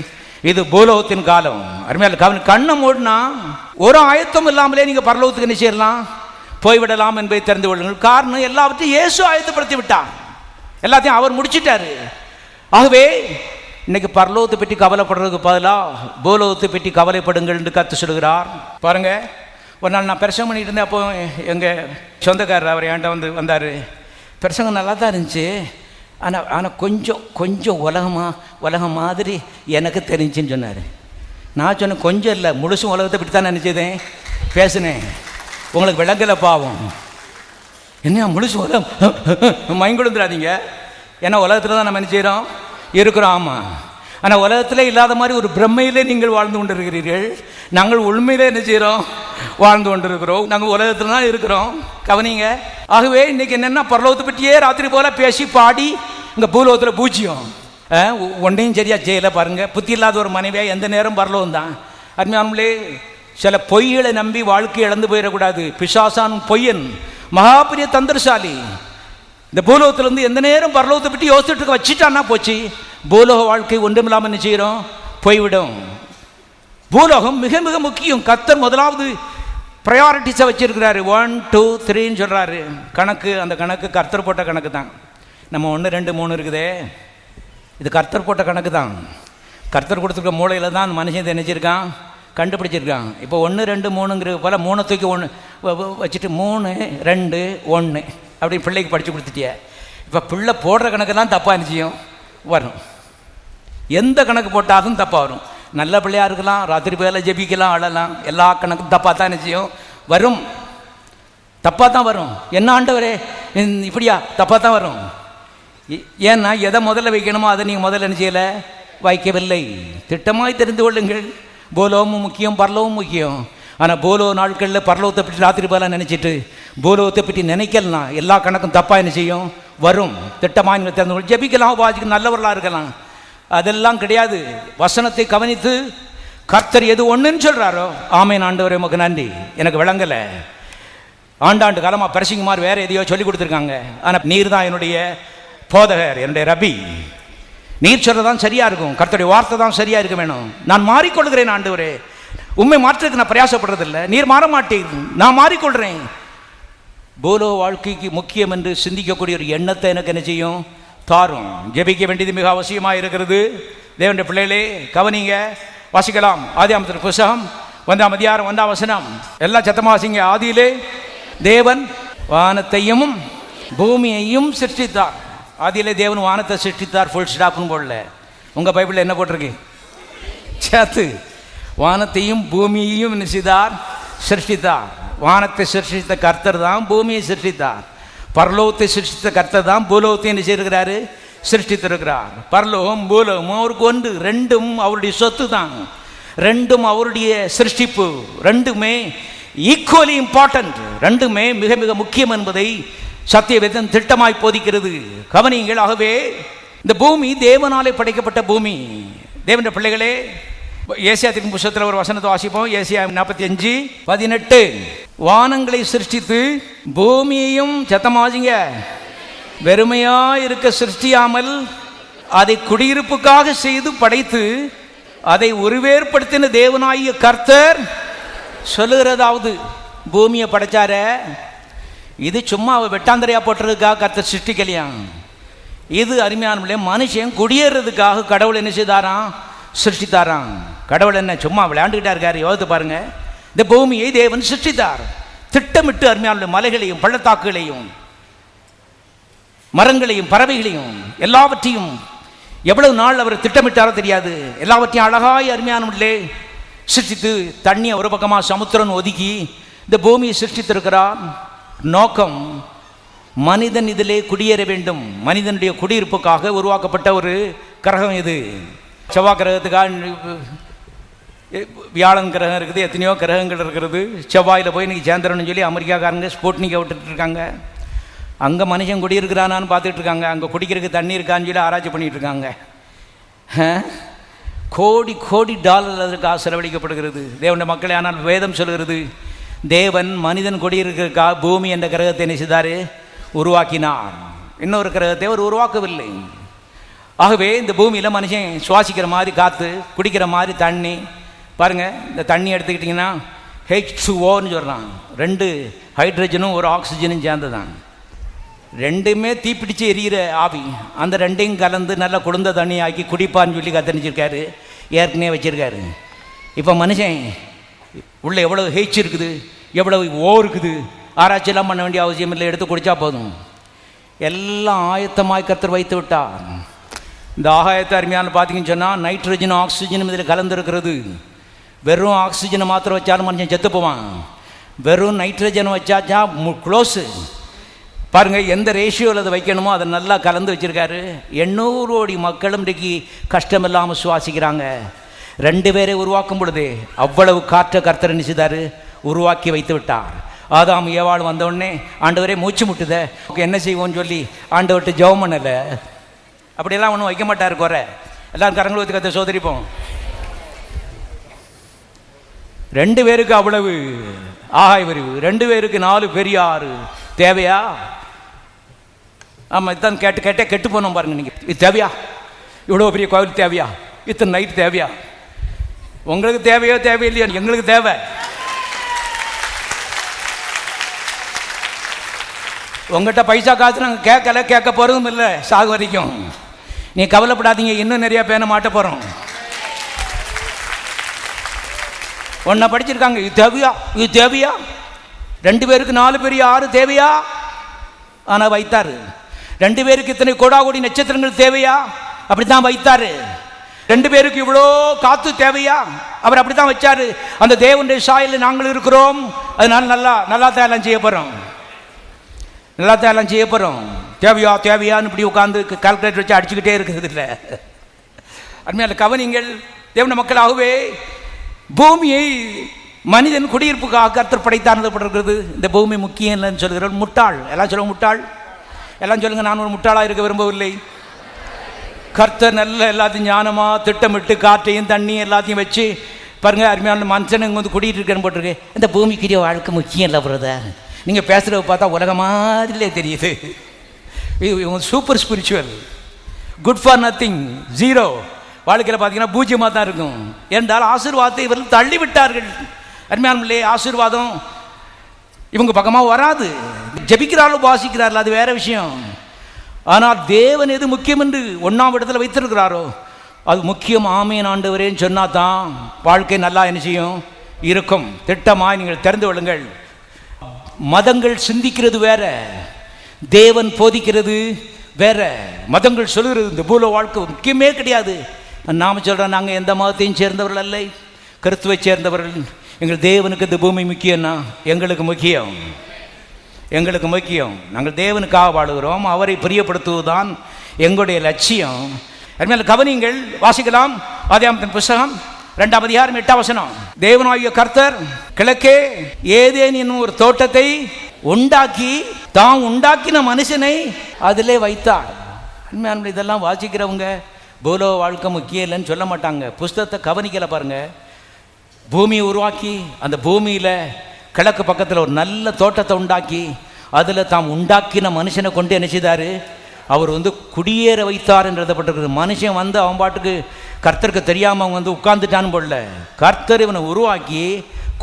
இது பூலோகத்தின் காலம். அருமையான கண்ணை மூடினா ஒரு ஆயத்தம் இல்லாமலே நீங்கள் பரலோகத்துக்கு நிச்சயிடலாம், போய்விடலாம் என்பதை தெரிந்து கொள்ளுங்கள். காரணம், எல்லாவற்றையும் இயேசு ஆயத்தப்படுத்தி விட்டார், எல்லாத்தையும் அவர் முடிச்சிட்டாரு. ஆகவே இன்னைக்கு பரலோகத்தை பற்றி கவலைப்படுறதுக்கு பதிலாக பூலோகத்தை பற்றி கவலைப்படுங்கள் என்று கற்று சொல்கிறார். பாருங்க, ஒரு நாள் நான் பிரசங்கம் பண்ணிட்டு இருந்தேன். அப்போ எங்கள் சொந்தக்காரர் அவர் என்கிட்ட வந்தார். பிரசங்கம் நல்லா தான் இருந்துச்சு, ஆனால் கொஞ்சம் உலகம் மாதிரி எனக்கு தெரிஞ்சுன்னு சொன்னார். நான் சொன்னேன், கொஞ்சம் இல்லை, முழுசும் உலகத்தை பற்றி தான் நினச்சதேன் பேசுனேன், உங்களுக்கு விளங்கலை பாவம். என்ன முழுசு உலகம் மயங்குழுந்துடாதீங்க. ஏன்னா உலகத்தில் தான் நம்ம என்ன செய்கிறோம், இருக்கிறோம். ஆமாம், ஆனால் உலகத்திலே இல்லாத மாதிரி ஒரு பிரம்மையிலே நீங்கள் வாழ்ந்து கொண்டிருக்கிறீர்கள். நாங்கள் உண்மையிலே என்ன செய்கிறோம்? வாழ்ந்து கொண்டிருக்கிறோம். நாங்கள் உலகத்தில் தான் இருக்கிறோம். கவனிங்க. ஆகவே இன்னைக்கு என்னென்னா பரலோகத்தை பற்றியே ராத்திரி போல பேசி பாடி இங்கே பூலோகத்தில் பூஜ்யம் ஒன்றையும் சரியா செய்யலை. பாருங்கள், புத்தி இல்லாத ஒரு மனைவியாக எந்த நேரம் பரலோகம் தான். அருமையானவர்களே, சில பொய்களை நம்பி வாழ்க்கை இழந்து போயிடக்கூடாது. பிசாசான் பொய்யன், மகாபெரிய தந்திரசாலி. இந்த பூலோகத்திலிருந்து எந்த நேரம் பரலோகத்தை பற்றி யோசிச்சுட்டு வச்சுட்டான்னா போச்சு. பூலோக வாழ்க்கை ஒன்றுமில்லாமல் என்ன செய்கிறோம்? போய்விடும். பூலோகம் மிக மிக முக்கியம். கர்த்தர் முதலாவது ப்ரையாரிட்டிஸை வச்சிருக்கிறாரு. 1 2 3 சொல்கிறாரு. கணக்கு, அந்த கணக்கு கர்த்தர் போட்ட கணக்கு தான். நம்ம 1 2 3 இருக்குதே, இது கர்த்தர் போட்ட கணக்கு தான். கர்த்தர் கொடுத்துருக்க மூளையில் தான் மனுஷன் நினைச்சிருக்கான், கண்டுபிடிச்சிருக்கான். இப்போ 1 2 3ங்கிற போல 3 தூக்கி 1 வச்சுட்டு 3 2 1 அப்படி பிள்ளைக்கு படித்து கொடுத்துட்டிய. இப்போ பிள்ளை போடுற கணக்கு தான் தப்பாக நிச்சயம் வரும். எந்த கணக்கு போட்டாலும் தப்பாக வரும். நல்ல பிள்ளையாக இருக்கலாம், ராத்திரி பேரில் ஜெபிக்கலாம், அழலாம், எல்லா கணக்கும் தப்பாக தான் நிச்சயம் வரும். தப்பாக தான் வரும். என்ன ஆண்டவரே இப்படியா? தப்பாக தான் வரும். ஏன்னா எதை முதல்ல வைக்கணுமோ அதை நீங்கள் முதல்ல என்ன செய்யலை? வைக்கவில்லை. திட்டமாய் தெரிந்து கொள்ளுங்கள். பூலோகமும் முக்கியம், பரலோகமும் முக்கியம். ஆனால் பூலோக நாட்களில் பரலோகத்தை பற்றி ராத்திரி போல நினச்சிட்டு பூலோகத்தை பற்றி நினைக்கலாம், எல்லா கணக்கும் தப்பாக என்ன செய்யும்? வரும். திட்டமாக நீங்கள் தெரிந்து கொள். ஜெபிக்கலாம், வாசிக்கலாம், நல்லவர்களாக இருக்கலாம், அதெல்லாம் கிடையாது. வசனத்தை கவனித்து கர்த்தர் எது ஒன்றுன்னு சொல்கிறாரோ, ஆமேன் ஆண்டவரே உமக்கு நன்றி, எனக்கு விளங்கலை, ஆண்டாண்டு காலமாக பரிசிங்குமார் வேறு எதையோ சொல்லி கொடுத்துருக்காங்க, ஆனால் நீர் தான் என்னுடைய போதகர், என்னுடைய ரபி, நீர் சொல்றதான் சரியா இருக்கும், கர்த்தருடைய வார்த்தை தான் சரியா இருக்க வேணும். நான் மாறிக்கொள்கிறேன் ஆண்டவரே, உண்மை மாற்றத்துக்கு நான் பிரயாசப்படுறதில்லை, நீர் மாற மாட்டேன், நான் மாறிக்கொள்கிறேன். பூலோ வாழ்க்கைக்கு முக்கியம் என்று சிந்திக்கக்கூடிய ஒரு எண்ணத்தை எனக்கு என்ன செய்யும்? தாரும். ஜெபிக்க வேண்டியது மிக அவசியமாக இருக்கிறது. தேவனுடைய பிள்ளைகளே கவனிங்க, வாசிக்கலாம். ஆதியாகமத்தின் புஸ்தகம் 1ஆம் அதிகாரம் 1ஆம் வசனம். எல்லாம் சத்தமாக வாசிங்க. ஆதியிலே தேவன் வானத்தையும் பூமியையும் சிருஷ்டித்தார். ஆதியிலே தேவன் வானத்தை சிருஷ்டித்தார், ஃபுல் ஸ்டாப்னு போடல. உங்கள் பைபிளில் என்ன போட்டிருக்கு? சேர்த்து வானத்தையும் பூமியையும் நினைச்சார், சிருஷ்டித்தார். வானத்தை சிருஷ்டித்த கர்த்தர் தான் பூமியை சிருஷ்டித்தார். பரலோகத்தை சிருஷ்டித்த கர்த்தர் தான் பூலோகத்தை என்ன செய்திருக்கிறாரு? சிருஷ்டித்திருக்கிறார். பரலோகம் பூலோகமும் அவருக்கு ஒன்று, ரெண்டும் அவருடைய சொத்து தான், ரெண்டும் அவருடைய சிருஷ்டிப்பு, ரெண்டுமே ஈக்குவலி இம்பார்ட்டன்ட், ரெண்டுமே மிக மிக முக்கியம் என்பதை சத்தியவேதம் திட்டமாய் போதிக்கிறது. கவனியுங்கள். ஆகவே இந்த பூமி தேவனாலே படைக்கப்பட்ட பூமி. தேவனுடைய பிள்ளைகளே, ஏசியாத்தின் புஸ்தகத்தில் ஒரு வசனத்தை வாசிப்போம். ஏசியா 45:18. வானங்களை சிருஷ்டித்து பூமியையும் சத்தமாசிங்க வெறுமையா இருக்க சிருஷ்டியாமல் அதை குடியிருப்புக்காக செய்து படைத்து அதை உருவேற்படுத்தின தேவனாகிய கர்த்தர் சொல்லுகிறதாவது, பூமியை படைச்சார, இது சும்மா வெட்டாந்தரையா போட்டுறதுக்காக கர்த்தர் சிருஷ்டிக்கலையா. இது அருமையான மனுஷன் குடியேறதுக்காக கடவுள் என்ன செய்தாராம்? சிருஷ்டித்தாராம். கடவுள் என்ன சும்மா விளையாண்டுக்கிட்டா இருக்காரு? யோசித்து பாருங்க. இந்த பூமியை தேவன் சிருஷ்டித்தார், திட்டமிட்டு. அருமையான மலைகளையும் பள்ளத்தாக்குகளையும் மரங்களையும் பறவைகளையும் எல்லாவற்றையும் எவ்வளவு நாள் அவர் திட்டமிட்டாரோ தெரியாது. எல்லாவற்றையும் அழகாய் அருமையானே சிருஷ்டித்து, தண்ணியை ஒரு பக்கமாக சமுத்திரம் ஒதுக்கி இந்த பூமியை சிருஷ்டித்திருக்கிறார். நோக்கம் மனிதன் இதிலே குடியேற வேண்டும். மனிதனுடைய குடியிருப்புக்காக உருவாக்கப்பட்ட ஒரு கிரகம் இது. செவ்வாய் கிரகத்துக்காக வியாழன் கிரகம் இருக்குது, எத்தனையோ கிரகங்கள் இருக்கிறது. செவ்வாயில் போய் இன்றைக்கி சேந்திரன்னு சொல்லி அமெரிக்காக்காரங்க ஸ்புட்னிக்கை விட்டுட்டு இருக்காங்க. அங்கே மனுஷன் குடியிருக்கிறானான்னு பார்த்துட்டு இருக்காங்க. அங்கே குடிக்கிறதுக்கு தண்ணி இருக்கான்னு சொல்லி ஆராய்ச்சி பண்ணிகிட்டு இருக்காங்க. கோடி கோடி டாலர் அதற்காக செலவழிக்கப்படுகிறது. தேவனுடைய மக்களே, ஆனால் வேதம் சொல்கிறது, தேவன் மனிதன் குடியிருக்கிறதுக்காக பூமி என்ற கிரகத்தை என்ன செய்தார்? உருவாக்கினார். இன்னொரு கிரகத்தை அவர் உருவாக்கவில்லை. ஆகவே இந்த பூமியில் மனுஷன் சுவாசிக்கிற மாதிரி காற்று, குடிக்கிற மாதிரி தண்ணி. பாருங்கள், இந்த தண்ணி எடுத்துக்கிட்டிங்கன்னா H2Oன்னு சொல்கிறான். 2 ஹைட்ரஜனும் ஒரு ஆக்சிஜனும் சேர்ந்து தான். ரெண்டுமே தீப்பிடிச்சு எரிகிற ஆவி. அந்த ரெண்டையும் கலந்து நல்லா குளிர்ந்த தண்ணி ஆக்கி குடிப்பான்னு சொல்லி கத்தணிச்சிருக்காரு, ஏற்கனவே வச்சுருக்காரு. இப்போ மனுஷன் உள்ளே எவ்வளோ ஹெச் இருக்குது, எவ்வளவு ஓ இருக்குது, ஆராய்ச்சியெல்லாம் பண்ண வேண்டிய அவசியம் இல்லை, எடுத்து குடித்தா போதும். எல்லாம் ஆயத்தமாய் கர்த்தர் வைத்து விட்டார். இந்த ஆகாயத்தை அருமையான பார்த்தீங்கன்னு சொன்னால் நைட்ரஜனும் ஆக்சிஜனும் இதில் கலந்துருக்கிறது. வெறும் ஆக்சிஜனை மாத்திரம் வச்சாலும் மனுஷன் செத்து போவான். வெறும் நைட்ரஜன் வச்சாச்சா க்ளோஸு. பாருங்க, எந்த ரேஷியோவில் அதை வைக்கணுமோ அதை நல்லா கலந்து வச்சிருக்காரு. 800 கோடி மக்களும் இன்றைக்கு கஷ்டம் இல்லாமல் சுவாசிக்கிறாங்க. 2 பேரை உருவாக்கும் பொழுது அவ்வளவு காற்றை கர்த்தர் நினைச்சுதாரு, உருவாக்கி வைத்து விட்டார். ஆதாம் ஏவாள் வந்தவுடனே ஆண்டவரே மூச்சு முட்டுத, என்ன செய்வோம்னு சொல்லி ஆண்டவர்கிட்ட ஜெபம் பண்ணலை. அப்படியெல்லாம் ஒன்றும் வைக்க மாட்டார். குறை எல்லாரும் கரங்களை ஊற்றி கற்று சோதரிப்போம். 2 பேருக்கு அவ்வளவு ஆகாய விரிவு, 2 பேருக்கு 4 பெரிய ஆறு தேவையா? ஆமாம், இதான் கேட்டே கெட்டு போனோம் பாருங்க. நீங்கள் இது தேவையா? இவ்வளோ பெரிய கோவில் தேவையா? இத்தனை நைட் தேவையா? உங்களுக்கு தேவையோ தேவையில்லையோ, எங்களுக்கு தேவை. உங்கள்கிட்ட பைசா காசு நாங்கள் கேட்கல, கேட்க போகிறதும் இல்லை சாகு வரைக்கும். நீ கவலைப்படாதீங்க, இன்னும் நிறையா பேனை மாட்ட போகிறோம். ஒன்றை படிச்சிருக்காங்க, இது தேவையா? இது தேவையா? 2 பேருக்கு 4 பெரிய ஆறு தேவையா? ஆனால் வைத்தார். 2 பேருக்கு இத்தனை கோடாகோடி நட்சத்திரங்கள் தேவையா? அப்படி தான் வைத்தார். 2 பேருக்கு இவ்வளோ காத்து தேவையா? அவர் அப்படி தான் வச்சார். அந்த தேவனுடைய சாயலில் நாங்கள் இருக்கிறோம். அதனால நல்லா தான் செய்ய போகிறோம். நல்லா தான் செய்ய போகிறோம். தேவையா தேவையான்னு இப்படி உட்காந்து கால்குலேட்டர் வச்சு அடிச்சுக்கிட்டே இருக்கிறது இல்லை. அருமையான கவனிங்கள், தேவன மக்களாகவே பூமியை மனிதன் குடியிருப்புக்காக கர்த்தர் படைத்தானது. இந்த பூமி முக்கியம் இல்லைன்னு சொல்கிறோம். முட்டாள் எல்லாம் சொல்லுங்க, முட்டாள் எல்லாம் சொல்லுங்க. நான் ஒரு முட்டாளாக இருக்க விரும்பவில்லை. கர்த்தர் நல்ல எல்லாத்தையும் ஞானமாக திட்டமிட்டு காற்றையும் தண்ணியும் எல்லாத்தையும் வச்சு பாருங்கள். அருமையான மனுஷனுங்க வந்து குடியிட்டு இருக்கேன்னு போட்டிருக்கு. இந்த பூமிக்குரிய வாழ்க்கை முக்கியம் இல்லை பிரதர். நீங்கள் பேசுகிறத பார்த்தா உலக மாதிரிலே தெரியுது. இது super spiritual, good for nothing, zero. வாழ்க்கையில் பார்த்தீங்கன்னா பூஜ்யமாக தான் இருக்கும். என்றால் ஆசீர்வாதத்தை இவர்கள் தள்ளிவிட்டார்கள். அருமையானே, ஆசீர்வாதம் இவங்க பக்கமாக வராது. ஜபிக்கிறார்கள், வாசிக்கிறார்கள், அது வேற விஷயம். ஆனால் தேவன் எது முக்கியம் என்று 1ஆம் இடத்துல வைத்திருக்கிறாரோ அது முக்கியம். ஆமேன் ஆண்டவரேன்னு சொன்னா தான் வாழ்க்கை நல்லா என்ன செய்யும், இருக்கும். திட்டமாய் நீங்கள் தெரிந்து கொள்ளுங்கள். மதங்கள் சிந்திக்கிறது வேற, தேவன் போதிக்கிறது வேற. மதங்கள் சொல்கிறது இந்த பூலோ வாழ்க்கை முக்கியமே கிடையாது. நாம் சொல்கிறோம், நாங்கள் எந்த மதத்தையும் சேர்ந்தவர்கள் அல்ல, கிறிஸ்துவை சேர்ந்தவர்கள். எங்கள் தேவனுக்கு இந்த பூமி முக்கியம்னா எங்களுக்கு முக்கியம், எங்களுக்கு முக்கியம். நாங்கள் தேவனுக்காக வாழுகிறோம், அவரை பிரியப்படுத்துவதுதான் எங்களுடைய லட்சியம். அதுமாதிரி கவனிங்கள், வாசிக்கலாம். ஆதியாகமத்தின் புஸ்தகம் 2ஆம் அதிகாரம் 8ஆம் வசனம். தேவனாகிய கர்த்தர் கிழக்கே ஏதேன் என்னும் ஒரு தோட்டத்தை உண்டாக்கி தாம் உண்டாக்கின மனுஷனை அதிலே வைத்தார். இதெல்லாம் வாசிக்கிறவங்க பூலோ வாழ்க்கை முக்கியம் இல்லைன்னு சொல்ல மாட்டாங்க. புஸ்தகத்தை கவனிக்கல பாருங்க. பூமியை உருவாக்கி அந்த பூமியில் கிழக்கு பக்கத்தில் ஒரு நல்ல தோட்டத்தை உண்டாக்கி அதில் தாம் உண்டாக்கின மனுஷனை கொண்டு என்ன செய்தார், அவர் வந்து குடியேற வைத்தார் என்று எழுதப்பட்டிருக்கிறது. மனுஷன் வந்து அவன் பாட்டுக்கு கர்த்தருக்கு தெரியாமல் அவன் வந்து உட்கார்ந்துட்டான்னு போடல. கர்த்தர் இவனை உருவாக்கி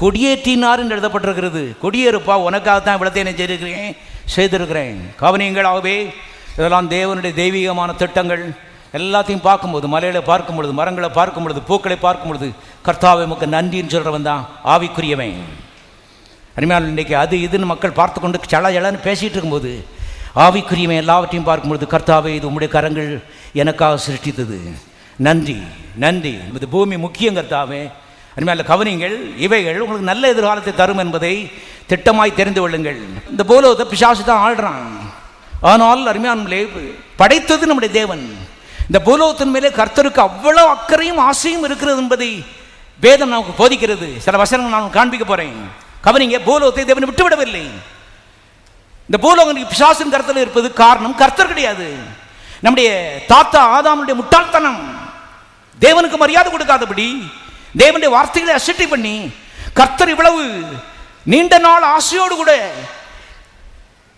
குடியேற்றினார் என்று எழுதப்பட்டிருக்கிறது. குடியேறுப்பா, உனக்காகத்தான் இவ்வளத்தை என்ன செய்திருக்கிறேன். கவனியங்களாகவே இதெல்லாம் தேவனுடைய தெய்வீகமான திட்டங்கள். எல்லாத்தையும் பார்க்கும்போது, மலைகளை பார்க்கும் பொழுது, மரங்களை பார்க்கும் பொழுது, பூக்களை பார்க்கும் பொழுது, கர்த்தாவை நமக்கு நன்றின்னு சொல்கிறவன் தான் ஆவிக்குரியவன். அருமையான இன்றைக்கி அது இதுன்னு மக்கள் பார்த்து கொண்டு சலன்னு பேசிகிட்டு இருக்கும்போது, ஆவிக்குரியவன் எல்லாவற்றையும் பார்க்கும்பொழுது, கர்த்தாவே இது உம்முடைய கரங்கள் எனக்காக சிருஷ்டித்தது, நன்றி நன்றி. இது பூமி முக்கியம் கர்த்தாவே. அருமையான கவனிங்கள், இவைகள் உங்களுக்கு நல்ல எதிர்காலத்தை தரும் என்பதை திட்டமாய் தெரிந்து கொள்ளுங்கள். இந்த பூலோகத்தை பிசாசு தான் ஆள்றான். ஆனால் அருமையானே, படைத்தது நம்முடைய தேவன். இந்த பூலோகத்தின் மேலே கர்த்தருக்கு அவ்வளோ அக்கறையும் ஆசையும் இருக்கிறது என்பதை வேதம் நமக்கு போதிக்கிறது. சில வசனங்கள் நான் காண்பிக்க போறேன். கவனிங்க, பூலோகத்தை தேவன் விட்டுவிடவில்லை. இந்த பூலோகம் பிசாசின் கருத்தில் இருப்பது காரணம் கர்த்தர் கிடையாது. நம்முடைய தாத்தா ஆதாமுடைய முட்டாள்தனம், தேவனுக்கு மரியாதை கொடுக்காதபடி, தேவனுடைய வார்த்தைகளை அசட்டை பண்ணி, கர்த்தர் இவ்வளவு நீண்ட நாள் ஆசையோடு கூட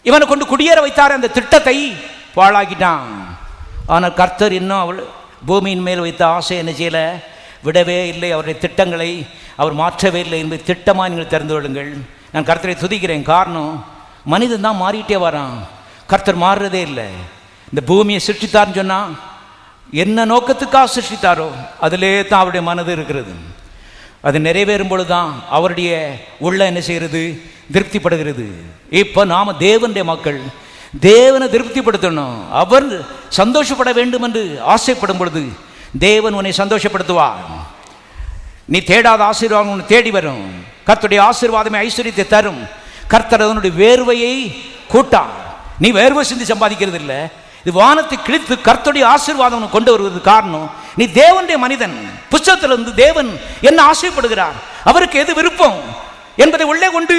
இவனை கொண்டு குடியேற வைத்தார். அந்த திட்டத்தை பாழாக்கிட்டான். ஆனால் கர்த்தர் இன்னும் அவள் பூமியின் மேல் வைத்த ஆசை என்ன செய்யல, விடவே இல்லை. அவருடைய திட்டங்களை அவர் மாற்றவே இல்லை என்பதை திட்டமாக நீங்கள் தெரிந்து கொள்ளுங்கள். நான் கர்த்தரை துதிக்கிறேன். காரணம், மனிதன் தான் மாறிட்டே வரான், கர்த்தர் மாறுறதே இல்லை. இந்த பூமியை சிருஷ்டித்தார்னு சொன்னால் என்ன நோக்கத்துக்காக சிருஷ்டித்தாரோ அதிலே தான் அவருடைய மனது இருக்கிறது. அது நிறைவேறும் பொழுது தான் அவருடைய உள்ள என்ன செய்கிறது, திருப்திப்படுகிறது. இப்போ நாம் தேவனுடைய மக்கள், தேவனை திருப்திப்படுத்தணும், அவர் சந்தோஷப்பட வேண்டும் என்று ஆசைப்படும் பொழுது தேவன் உன்னை சந்தோஷப்படுத்துவார். நீ தேடாத ஆசீர்வாதம் உன்னை தேடி வரும். கர்த்தருடைய ஆசீர்வாதமே ஐஸ்வர்யத்தை தரும். கர்த்தர் அதனுடைய வேர்வையை கூட்டார். நீ வேர்வை சிந்தி சம்பாதிக்கிறது இல்லை. இது வானத்தை கிழித்து கர்த்தருடைய ஆசீர்வாதம் கொண்டு வருவது காரணம். நீ தேவனுடைய மனிதன். புஸ்தகத்திலிருந்து தேவன் என்ன ஆசைப்படுகிறார், அவருக்கு எது விருப்பம் என்பதை உள்ளே கொண்டு,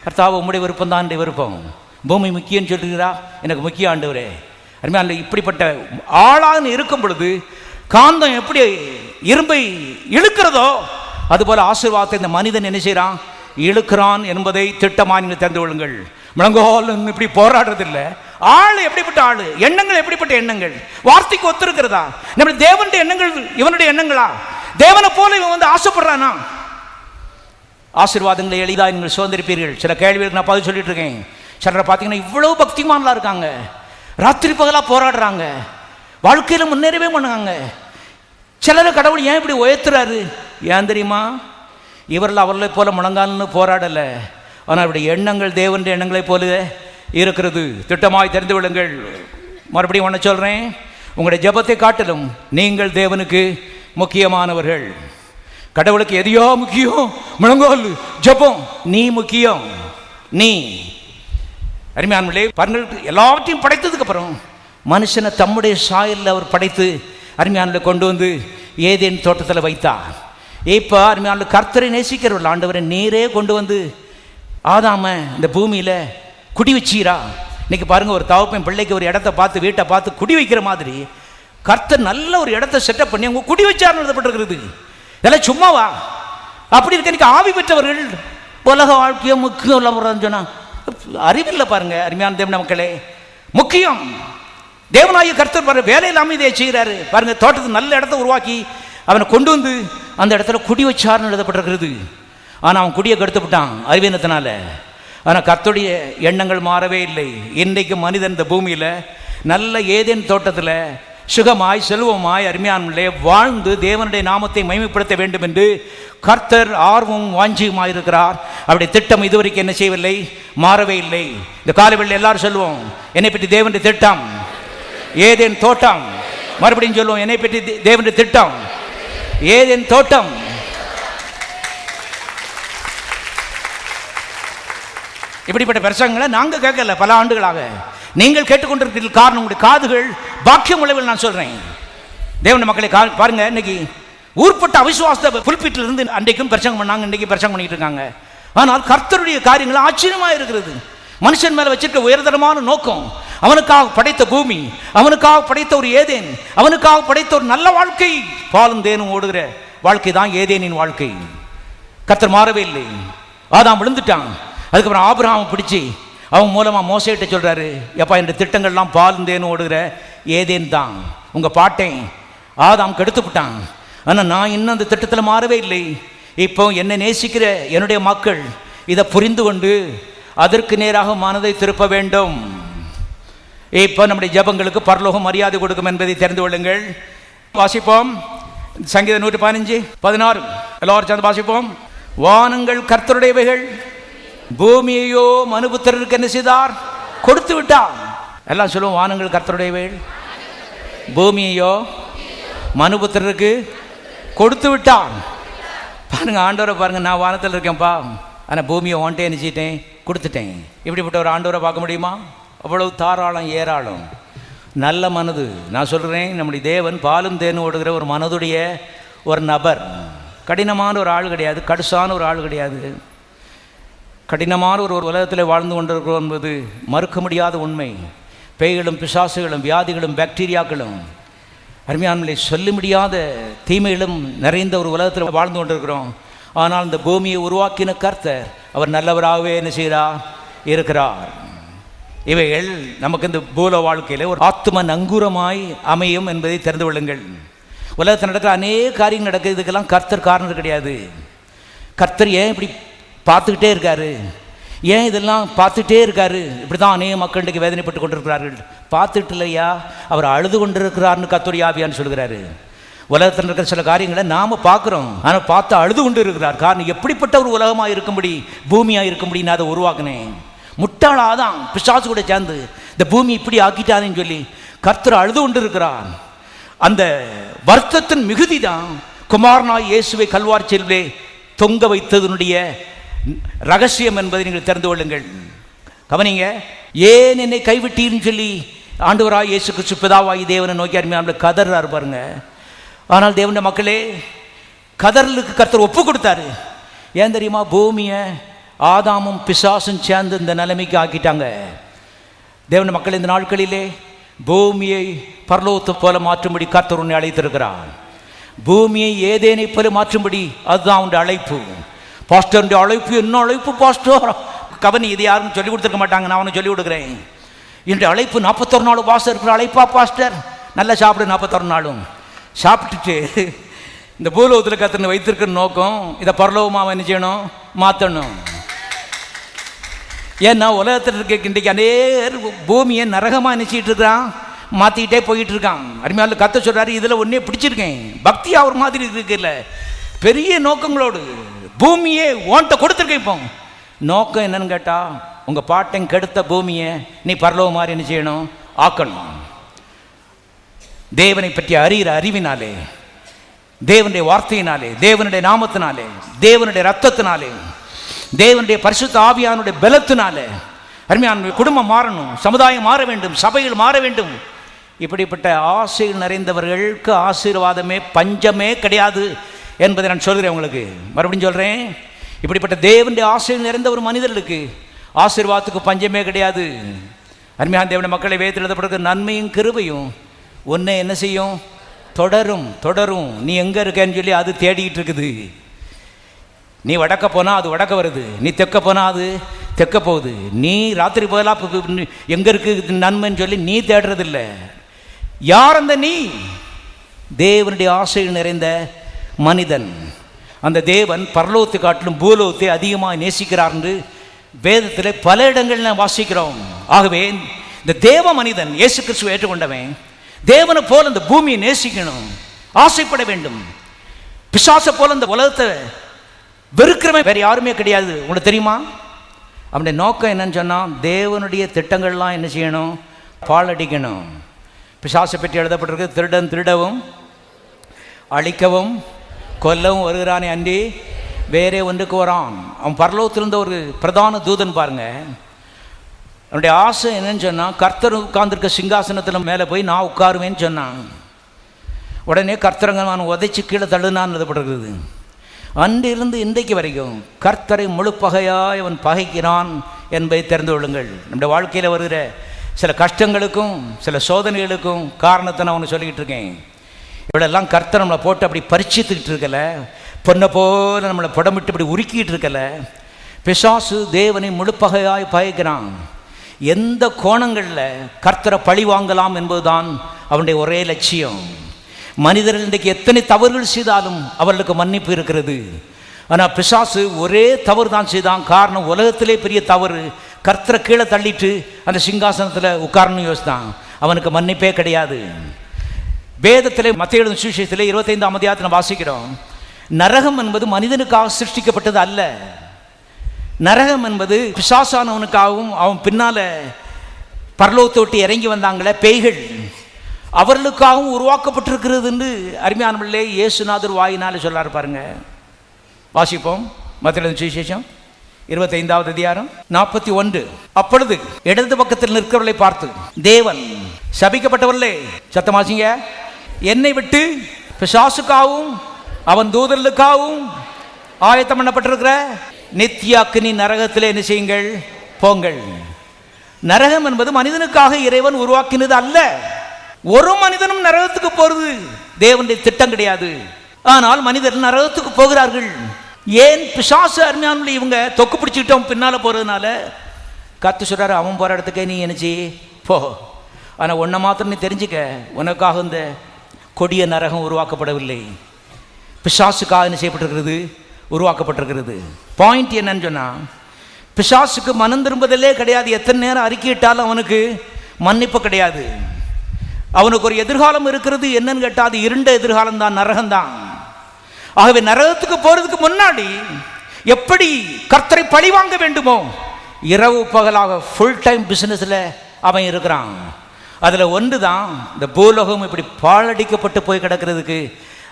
கர்த்தாவை உம்முடைய விருப்பம் தான் என்னுடைய விருப்பம், பூமி முக்கியம் சொல்லுகிறா, எனக்கு முக்கிய ஆண்டவரே. அருமையான இப்படிப்பட்ட ஆளாக இருக்கும் பொழுது காந்தம் எப்படி இரும்பை இழுக்கிறதோ அதுபோல ஆசீர்வாதத்தை இந்த மனிதன் என்ன செய்கிறான், இழுக்கிறான் என்பதை திட்டமாக நீங்கள் தெரிந்து கொள்ளுங்கள். முழங்கோல் இப்படி போராடுறதில்லை. ஆள் எப்படிப்பட்ட ஆள், எண்ணங்கள் எப்படிப்பட்ட எண்ணங்கள், வார்த்தைக்கு ஒத்திருக்கிறதா? நம்முடைய தேவனுடைய எண்ணங்கள் இவனுடைய எண்ணங்களா? தேவனை போல இவன் வந்து ஆசைப்படுறானா? ஆசீர்வாதங்களை எளிதாக நீங்கள் சுதந்திரிப்பீர்கள். சில கேள்விகளுக்கு நான் பதில் சொல்லிட்டு இருக்கேன். சிலரை பார்த்தீங்கன்னா இவ்வளவு பக்திமான்லாம் இருக்காங்க, ராத்திரி பகலாக போராடுறாங்க, வாழ்க்கையில் முன்னேறவே பண்ணுறாங்க. சிலரை கடவுள் ஏன் இப்படி உயர்த்துறாரு? ஏன் தெரியுமா? இவர்கள் அவர்களை போல முழங்கால்னு போராடலை, ஆனால் அவருடைய எண்ணங்கள் தேவனுடைய எண்ணங்களைப் போல இருக்கிறது. திட்டமாய் தெரிந்து கொள்ளுங்கள். மறுபடியும் ஒன்று சொல்கிறேன், உங்களுடைய ஜெபத்தை காட்டிலும் நீங்கள் தேவனுக்கு முக்கியமானவர்கள். கடவுளுக்கு எதையோ முக்கியம், முழங்கோல் ஜெபம், நீ முக்கியம். நீ அருமையானவர்களே, பாருங்கள், எல்லாவற்றையும் படைத்ததுக்கு அப்புறம் மனுஷனை தம்முடைய சாயலில் அவர் படைத்து அருமையானவர்களை கொண்டு வந்து ஏதேன் தோட்டத்தில் வைத்தார். இப்போ அருமையான கர்த்தரை நேசிக்கிறவர்கள் ஆண்டவரை நீரே கொண்டு வந்து ஆதாம இந்த பூமியில் குடி வச்சீரா. இன்னைக்கு பாருங்கள், ஒரு தகப்பன் பிள்ளைக்கு ஒரு இடத்த பார்த்து வீட்டை பார்த்து குடி வைக்கிற மாதிரி கர்த்தர் நல்ல ஒரு இடத்த செட்டப் பண்ணி அவங்க குடி வச்சார்னு எழுதப்பட்டிருக்கிறது. இதெல்லாம் சும்மாவா? அப்படி இருக்க இன்னைக்கு ஆவி பெற்றவர்கள் உலக வாழ்க்கையை முக்கியம் இல்லாமல் சொன்னா அறிவில்லை. பாருங்க அருமையான தேவன மக்களே, முக்கியம் தேவனாய கர்த்தர் பாருங்க வேலை இல்லாமல் இதை செய்கிறாரு. பாருங்க, தோட்டத்துக்கு நல்ல இடத்த உருவாக்கி அவனை கொண்டு வந்து அந்த இடத்துல குடி வச்சார்னு எழுதப்பட்டிருக்கிறது. ஆனால் அவன் குடியை கெடுத்துவிட்டான் அறிவீனத்தினால. ஆனால் கர்த்தருடைய எண்ணங்கள் மாறவே இல்லை. இன்றைக்கு மனிதன் இந்த பூமியில் நல்ல ஏதேன் தோட்டத்தில் சுகமாய் செல்வமாய் அருமையானே வாழ்ந்து தேவனுடைய நாமத்தை மகிமைப்படுத்த வேண்டும் என்று கர்த்தர் ஆர்வம் வாஞ்சியுமாய் இருக்கிறார். அவருடைய திட்டம் இதுவரைக்கும் என்ன செய்யவில்லை, மாறவே இல்லை. இந்த காலைவெளியில் எல்லாரும் சொல்லுவோம், என்னை பற்றி தேவனுடைய திட்டம் ஏதேன் தோட்டம். மறுபடியும் சொல்லுவோம், என்னை பற்றி தேவனுடைய திட்டம் ஏதேன் தோட்டம். இப்படிப்பட்ட பிரசங்களை நாங்கள் கேட்கல, பல ஆண்டுகளாக நீங்கள் கேட்டுக்கொண்டிருக்கிறீர்கள். காரணம் உங்களுடைய காதுகள் பாக்கியம் உள்ளவில். நான் சொல்றேன் தேவனுடைய மக்களை பாருங்க, இன்னைக்கு ஊர்பட்ட அவிசுவாசத்தை புல்பீட்டில் இருந்து அன்றைக்கும் பிரசங்கம் பண்ணாங்க, இன்னைக்கு பிரசங்கம் பண்ணிட்டு இருக்காங்க. ஆனால் கர்த்தருடைய காரியங்கள் ஆச்சரியமாக இருக்கிறது. மனுஷன் மேல வச்சிருக்க உயர்தரமான நோக்கம், அவனுக்காக படைத்த பூமி, அவனுக்காக படைத்த ஒரு ஏதேன், அவனுக்காக படைத்த ஒரு நல்ல வாழ்க்கை, பாலும் தேனும் ஓடுகிற வாழ்க்கை தான் ஏதேனின் வாழ்க்கை. கர்த்தர் மாறவே இல்லை. ஆதாம் விழுந்துட்டான். அதுக்கப்புறம் ஆபிரகாமை பிடிச்சி அவங்க மூலமாக மோசேட்ட சொல்கிறாரு, எப்பா இந்த திட்டங்கள்லாம் பாலும் தேனும் ஓடுகிற ஏதேன் தான். உங்கள் பாட்டை ஆதாம் கெடுத்துவிட்டான். ஆனால் நான் இன்னும் அந்த திட்டத்தில் மாறவே இல்லை. இப்போ என்னை நேசிக்கிற என்னுடைய மக்கள் இதை புரிந்து கொண்டு அதற்கு நேராக மனதை திருப்ப வேண்டும். இப்போ நம்முடைய ஜபங்களுக்கு பரலோகம் மரியாதை கொடுக்கும் என்பதை தெரிந்து கொள்ளுங்கள். வாசிப்போம் சங்கீதம் 115:16. எல்லாரும் சேர்ந்து வாசிப்போம். வானங்கள் கர்த்தருடையவைகள், பூமியையோ மனுபுத்திரருக்கு என்ன செய்தார், கொடுத்து விட்டார். எல்லாம் சொல்லுவோம், வானங்கள் கர்த்தருடையவைகள், பூமியையோ மனுபுத்திரருக்கு கொடுத்து விட்டார். பாருங்க, ஆண்டவரை பாருங்க, நான் வானத்தில் இருக்கேன்ப்பா, ஆனால் பூமியை ஓன்ட்டே நினச்சிட்டேன், கொடுத்துட்டேன். இப்படிப்பட்ட ஒரு ஆண்டவரை பார்க்க முடியுமா? அவ்வளவு தாராளம், ஏராளம், நல்ல மனது. நான் சொல்கிறேன், நம்முடைய தேவன் பாலும் தேனும் ஓடுகிற ஒரு மனதுடைய ஒரு நபர். கடினமான ஒரு ஆள் கிடையாது, கடுசான ஒரு ஆள் கிடையாது. கடினமான ஒரு உலகத்தில் வாழ்ந்து கொண்டிருக்கிறோம் என்பது மறுக்க முடியாத உண்மை. பேய்களும் பிசாசுகளும் வியாதிகளும் பாக்டீரியாக்களும் அருமையானவர்களே சொல்ல முடியாத தீமைகளும் நிறைந்த ஒரு உலகத்தில் வாழ்ந்து கொண்டிருக்கிறோம். ஆனால் இந்த பூமியை உருவாக்கின கர்த்தர் அவர் நல்லவராகவே என்ன செய்கிறார், இருக்கிறார். இவைகள் நமக்கு இந்த பூல வாழ்க்கையில் ஒரு ஆத்ம நங்கூரமாய் அமையும் என்பதை தெரிந்து கொள்ளுங்கள். உலகத்தில் நடக்கிற அநேக காரியங்கள் நடக்குது, இதுக்கெல்லாம் கர்த்தர் காரணம் கிடையாது. கர்த்தர் ஏன் இப்படி பார்த்துக்கிட்டே இருக்காரு, ஏன் இதெல்லாம் பார்த்துட்டே இருக்காரு? இப்படி தான் அநேக மக்கள் இன்றைக்கு வேதனைப்பட்டு கொண்டிருக்கிறார்கள். பார்த்துட்டு இல்லையா, அவர் அழுது கொண்டிருக்கிறார்னு கர்த்தருடைய ஆவியான்னு சொல்கிறாரு. உலகத்தில் இருக்கிற சில காரியங்களை நாம் பார்க்குறோம், ஆனால் பார்த்து அழுது கொண்டு இருக்கிறார். காரணம், எப்படிப்பட்ட ஒரு உலகமாக இருக்கும்படி, பூமியாக இருக்கும்படி நான் அதை உருவாக்கினேன். முட்டாளாதான் பிசாசு கூட சேர்ந்து இந்த பூமி இப்படி ஆக்கிட்டாதுன்னு சொல்லி கர்த்தர் அழுது கொண்டு இருக்கிறார். அந்த வருத்தத்தின் மிகுதி தான் குமாரனாய் இயேசுவை கல்வாரி சிலுவையிலே தொங்க வைத்ததனுடைய ரகசியம் என்பதை நீங்கள் தெரிந்து கொள்ளுங்கள். கவனிங்க, ஏன் என்னை கைவிட்டீர்னு சொல்லி ஆண்டவராய் இயேசு கிறிஸ்து பிதாவாகி தேவனை நோக்கி அருமையான கதறாரு பாருங்க. ஆனால் தேவனுடைய மக்களே, கதறலுக்கு கர்த்தர் ஒப்பு கொடுத்தாரு. ஏன் தெரியுமா? பூமியை ஆதாமும் பிசாசும் சேர்ந்து இந்த நிலைமைக்கு ஆக்கிட்டாங்க. தேவனுடைய மக்கள், இந்த நாட்களிலே பூமியை பரலோகத்தை போல மாற்றும்படி கர்த்தர் உன்னை அழைத்திருக்கிறார். பூமியை ஏதேனை போல மாற்றும்படி அதுதான் அவனுடைய அழைப்பு. பாஸ்டருடைய அழைப்பு என்ன அழைப்பு பாஸ்டர்? கவனி, இது யாரும் சொல்லிக் கொடுத்துருக்க மாட்டாங்க, நான் அவனுக்கு சொல்லிக் கொடுக்குறேன். இன்றைய அழைப்பு 41 நாள் உபவாசம் இருக்கிற அழைப்பா பாஸ்டர்? நல்லா சாப்பிடு, 41 நாளும் சாப்பிட்டுட்டு இந்த பூலோகத்தில் கர்த்தர் வைத்திருக்கிற நோக்கம் இதை பரலோகமாக என்ன செய்யணும்? மாற்றணும். ஏன்னா உலகத்தில் இருக்க இன்றைக்கு அநேர் பூமியை நரகமாக நினச்சிட்டு இருக்கிறான், மாற்றிக்கிட்டே போயிட்டு இருக்கான். அருமையால் கர்த்தர் சொல்கிறாரு, இதில் ஒன்றே பிடிச்சிருக்கேன், பக்தி அவர் மாதிரி இருக்குல்ல, பெரிய நோக்கங்களோடு பூமியே ஓன்ட்ட கொடுத்துருக்கேன். இப்போ நோக்கம் என்னன்னு கேட்டால், உங்கள் பாட்டன் கெடுத்த பூமியை நீ பரலோகம் மாதிரி என்ன செய்யணும்? ஆக்கணும். தேவனை பற்றி அறிகிற அறிவினாலே, தேவனுடைய வார்த்தையினாலே, தேவனுடைய நாமத்தினாலே, தேவனுடைய ரத்தத்தினாலே, தேவனுடைய பரிசுத்த ஆவியானுடைய பலத்தினாலே அருமையான குடும்பம் மாறணும், சமுதாயம் மாற வேண்டும், சபைகள் மாற வேண்டும். இப்படிப்பட்ட ஆசைகள் நிறைந்தவர்களுக்கு ஆசீர்வாதமே பஞ்சமே கிடையாது என்பதை நான் சொல்கிறேன் உங்களுக்கு. மறுபடியும் சொல்கிறேன், இப்படிப்பட்ட தேவனுடைய ஆசைகள் நிறைந்த ஒரு மனிதர்களுக்கு ஆசீர்வாதத்துக்கு பஞ்சமே கிடையாது. அருமையான தேவனுடைய மக்களை, வேதத்தில் எழுதப்பட்டிருக்கிற நன்மையும் கிருபையும் உன்னை என்ன செய்யும்? தொடரும் தொடரும். நீ எங்கே இருக்கேன்னு சொல்லி அது தேடிக்கிட்டு இருக்குது. நீ வடக்க போனால் அது வடக்க வருது, நீ தெற்க போனால் அது தெற்க போகுது. நீ ராத்திரி போகலாம் எங்கே இருக்குது நன்மைன்னு சொல்லி நீ தேடுறதில்லை. யார் அந்த நீ? தேவனுடைய ஆசைகள் நிறைந்த மனிதன். அந்த தேவன் பரலோகத்தை காட்டிலும் பூலோகத்தை அதிகமாக நேசிக்கிறார் என்று வேதத்தில் பல இடங்களில் வாசிக்கிறோம். ஆகவே இந்த தேவ மனிதன் இயேசு கிறிஸ்துவை ஏற்றுக்கொண்டவன் தேவனை போல இந்த பூமியை நேசிக்கணும், ஆசைப்பட வேண்டும். பிசாசை போல இந்த உலகத்தை வெறுக்கிறவன் வேற யாருமே கிடையாது. உங்களுக்கு தெரியுமா? அவனுடைய நோக்கம் என்னன்னு சொன்னால், தேவனுடைய திட்டங்கள்லாம் என்ன செய்யணும்? பாழடிக்கணும். பிசாசை பற்றி எழுதப்பட்டிருக்கு, திருடன் திருடவும் அழிக்கவும் கொல்லவும் வருகிறானே அன்றி வேறே ஒன்றுக்கு வரான். அவன் பரலோகத்திலிருந்த ஒரு பிரதான தூதன் பாருங்க. அவனுடைய ஆசை என்னன்னு சொன்னால், கர்த்தர் உட்கார்ந்துருக்க சிங்காசனத்தில் மேலே போய் நான் உட்காருவேன்னு சொன்னான். உடனே கர்த்தரங்க நான் உதைச்சி கீழே தள்ளுனான்னு எழுதப்பட்டிருக்குது. அன்றிலிருந்து இன்றைக்கு வரைக்கும் கர்த்தரை முழு பகையாய் அவன் பகைக்கிறான் என்பதை தெரிந்து கொள்ளுங்கள். நம்முடைய வாழ்க்கையில் வருகிற சில கஷ்டங்களுக்கும் சில சோதனைகளுக்கும் காரணத்தை நான் ஒன்று சொல்லிக்கிட்டு இருக்கேன். இவளெல்லாம் கர்த்தர் நம்மளை போட்டு அப்படி பரிச்சித்துக்கிட்டு இருக்கல, பொண்ணை போல நம்மளை புடமிட்டு இப்படி உருக்கிட்டு இருக்கல. பிசாசு தேவனை முழுப்பகையாய் பகைக்கிறான். எந்த கோணங்களில் கர்த்தரை பழி வாங்கலாம் என்பதுதான் அவனுடைய ஒரே லட்சியம். மனிதர்கள் இன்றைக்கு எத்தனை தவறுகள் செய்தாலும் அவர்களுக்கு மன்னிப்பு இருக்கிறது. ஆனால் பிசாசு ஒரே தவறு தான் செய்தான். காரணம், உலகத்திலே பெரிய தவறு, கர்த்தரை கீழே தள்ளிட்டு அந்த சிங்காசனத்தில் உட்காரணும் யோசித்தான். அவனுக்கு மன்னிப்பே கிடையாது. வேதத்திலே மத்தேயு எழுதின சுவிசேஷத்திலே 25ஆம் அதிகாரத்தில் வாசிக்கிறோம், நரகம் என்பது மனிதனுக்காக சிருஷ்டிக்கப்பட்டது அல்ல. நரகம் என்பது பிசாசானவனுக்காகவும் அவன் பின்னால பரலோகத்தை விட்டு இறங்கி வந்தாங்களே பேய்கள், அவர்களுக்காகவும் உருவாக்கப்பட்டிருக்கிறது என்று அருமையானவர்களே இயேசுநாதர் வாயினாலே சொல்லார் பாருங்க. வாசிப்போம். மத்தேயு எழுதின சுவிசேஷம் 25ஆவது அதிகாரம் 41. அப்பொழுது இடது பக்கத்தில் நிற்கிறவர்களை பார்த்து, தேவன் சபிக்கப்பட்டவர்களே, சத்தமாசிங்க, என்னை விட்டு பிசாசுக்காகவும் அவன் தூதர்களுக்காகவும் ஆயத்தம் பண்ணப்பட்டிருக்கிற நித்திய அக்கினி நரகத்திலே என்ன செய்யுங்கள்? போங்கள். நரகம் என்பது மனிதனுக்காக இறைவன் உருவாக்கினது அல்ல. ஒரு மனிதனும் நரகத்துக்கு போறது தேவனுடைய திட்டம் கிடையாது. ஆனால் மனிதர்கள் நரகத்துக்கு போகிறார்கள். ஏன்? பிசாசு அருமையான இவங்க தொக்கு பிடிச்சிக்கிட்டோம் பின்னால் போகிறதுனால. கர்த்தர் சொல்கிறாரு, அவன் போகிற இடத்துக்கே நீ என்னச்சி போ. ஆனால் ஒன்றை மாத்திரம் நீ தெரிஞ்சுக்க, உனக்காக இந்த கொடிய நரகம் உருவாக்கப்படவில்லை, பிசாசுக்காக என்ன செய்யப்பட்டிருக்கிறது? உருவாக்கப்பட்டிருக்கிறது. பாயிண்ட் என்னன்னு சொன்னால், பிசாசுக்கு மனம் திரும்புதலே கிடையாது. எத்தனை நேரம் அறிக்கையிட்டாலும் அவனுக்கு மன்னிப்பு கிடையாது. அவனுக்கு ஒரு எதிர்காலம் இருக்கிறது. என்னன்னு கேட்டால் அது இருண்ட எதிர்காலம் தான், நரகம்தான். ஆகவே நரகத்துக்கு போறதுக்கு முன்னாடி எப்படி கர்த்தரை பழி வாங்க வேண்டுமோ, இரவு பகலாக ஃபுல் டைம் பிசினஸ்ல அவன் இருக்கிறான். அதுல ஒன்று தான் இந்த பூலோகம் இப்படி பாழடிக்கப்பட்டு போய் கிடக்கிறதுக்கு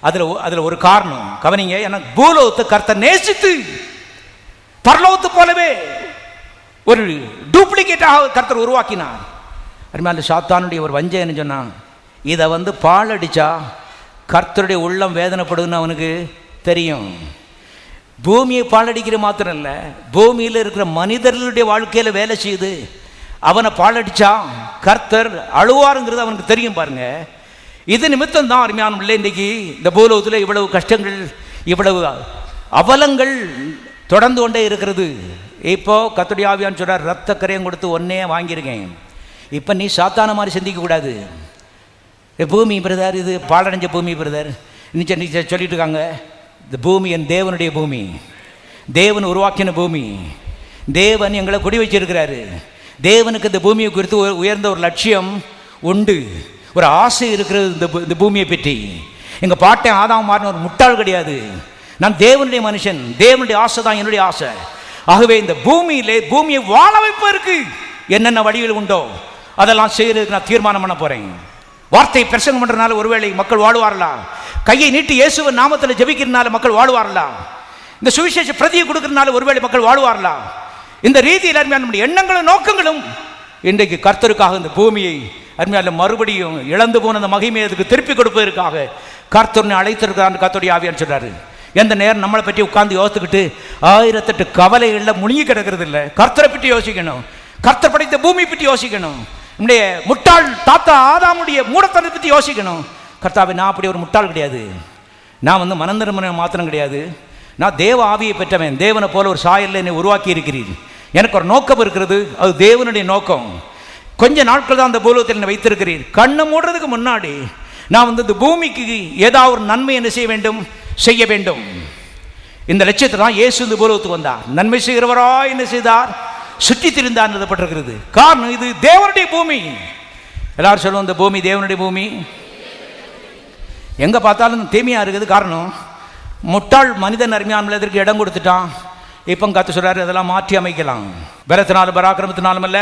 அதுல ஒரு காரணம். கவனிங்க, எனக்கு பூலோகத்தை கர்த்தர் நேசித்து பரலோகத்தை போலவே ஒரு டூப்ளிகேட்டாக கர்த்தர் உருவாக்கினார். அருமையான சாத்தானுடைய ஒரு வஞ்சம் என்ன சொன்னான், இதை பாலடிச்சா கர்த்தருடைய உள்ளம் வேதனைப்படுதுன்னு அவனுக்கு தெரியும். பூமியை பாலடிக்கிற மாத்திரம் இல்லை, பூமியில் இருக்கிற மனிதர்களுடைய வாழ்க்கையில் வேலை செய்யுது. அவனை பாலடிச்சா கர்த்தர் அழுவாருங்கிறது அவனுக்கு தெரியும். பாருங்க, இது நிமித்தம் தான் அருமையான இல்லை இன்றைக்கு இந்த பூலோகத்தில் இவ்வளவு கஷ்டங்கள், இவ்வளவு அவலங்கள் தொடர்ந்து கொண்டே இருக்கிறது. இப்போ கர்த்தருடைய ஆவியானவர் சொல்றார், ரத்த கரையம் கொடுத்து ஒன்னே வாங்கியிருக்கேன். இப்போ நீ சாத்தான மாதிரி சிந்திக்க கூடாது. பூமி பிரதர், இது பாலடைஞ்ச பூமி பிரதர் இன்னைக்கு சொல்லிட்டு இருக்காங்க. இந்த பூமி என் தேவனுடைய பூமி, தேவன் உருவாக்கின பூமி. தேவன் எங்களை குடி வச்சிருக்கிறாரு. தேவனுக்கு இந்த பூமியை குறித்து உயர்ந்த ஒரு லட்சியம் உண்டு, ஒரு ஆசை இருக்கிறது இந்த பூமியை பற்றி. எங்கள் பாட்டன் ஆதாம் மாறின ஒரு முட்டாள் கிடையாது. நான் தேவனுடைய மனுஷன், தேவனுடைய ஆசை தான் என்னுடைய ஆசை. ஆகவே இந்த பூமியை வாழ வைப்பதற்கு என்னென்ன வழிகள் உண்டோ அதெல்லாம் செய்யறதுக்கு நான் தீர்மானம் பண்ண போறேன். வார்த்தை பிரசங்கம் பண்றதுனால ஒருவேளை மக்கள் வாழ்வார்களா? கையை நீட்டி இயேசுவின் நாமத்தில் ஜெபிக்கிறதுனால மக்கள் வாழ்வார்களா? இந்த சுவிசேஷ பிரதியை கொடுக்கறதுனால ஒருவேளை மக்கள் வாழ்வார்களா? இந்த ரீதியில் அருமையான நம்முடைய எண்ணங்களும் நோக்கங்களும் இன்றைக்கு கர்த்தருக்காக இந்த பூமியை அருமையான மறுபடியும் இழந்து போன அந்த மகிமையை அதுக்கு திருப்பி கொடுப்பதற்காக கர்த்தரை அழைத்திருக்கிறான்னு கர்த்தருடைய ஆவியானவர் சொல்றாரு. எந்த நேரம் நம்மளை பற்றி உட்கார்ந்து யோசித்துக்கிட்டு 1008 கவலைகளில் முழுங்கி கிடக்கிறது இல்லை. கர்த்தரை பற்றி யோசிக்கணும், கர்த்தர் படைத்த பூமி பற்றி யோசிக்கணும், நம்முடைய முட்டாள் தாத்தா ஆதாமுடைய மூடத்தனத்தை பற்றி யோசிக்கணும். கர்த்தாவே, நான் அப்படி ஒரு முட்டாள் கிடையாது, நான் மனந்திருமன மாத்திரம் கிடையாது, நான் தேவ ஆவியை பெற்றவன். தேவனை போல ஒரு சாயலில் என்னை உருவாக்கி இருக்கிறீர். எனக்கு ஒரு நோக்கம் இருக்கிறது, அது தேவனுடைய நோக்கம். கொஞ்ச நாட்கள் தான் அந்த பூலோகத்தில் என்னை வைத்திருக்கிறீர். கண்ணை மூடுறதுக்கு முன்னாடி நான் இந்த பூமிக்கு ஏதாவது ஒரு நன்மை என்ன செய்ய வேண்டும். இந்த லட்சியத்தை தான் இயேசு இந்த பூலோகத்துக்கு வந்தார். நன்மை செய்கிறவரா என்ன செய்தார்? சுற்றி திரிந்தார் எழுதப்பட்டிருக்கிறது. காரணம், இது தேவனுடைய பூமி. எல்லாரும் சொல்லுவோம், இந்த பூமி தேவனுடைய பூமி. எங்க பார்த்தாலும் தீமையா இருக்குது. காரணம், முட்டாள் மனிதன் அருமையான இதற்கு இடம் கொடுத்துட்டான். இப்போ கர்த்தர் சொல்றாரு, அதெல்லாம் மாற்றி அமைக்கலாம். பலத்தினாலும் பராக்கிரமத்தினாலும் அல்ல,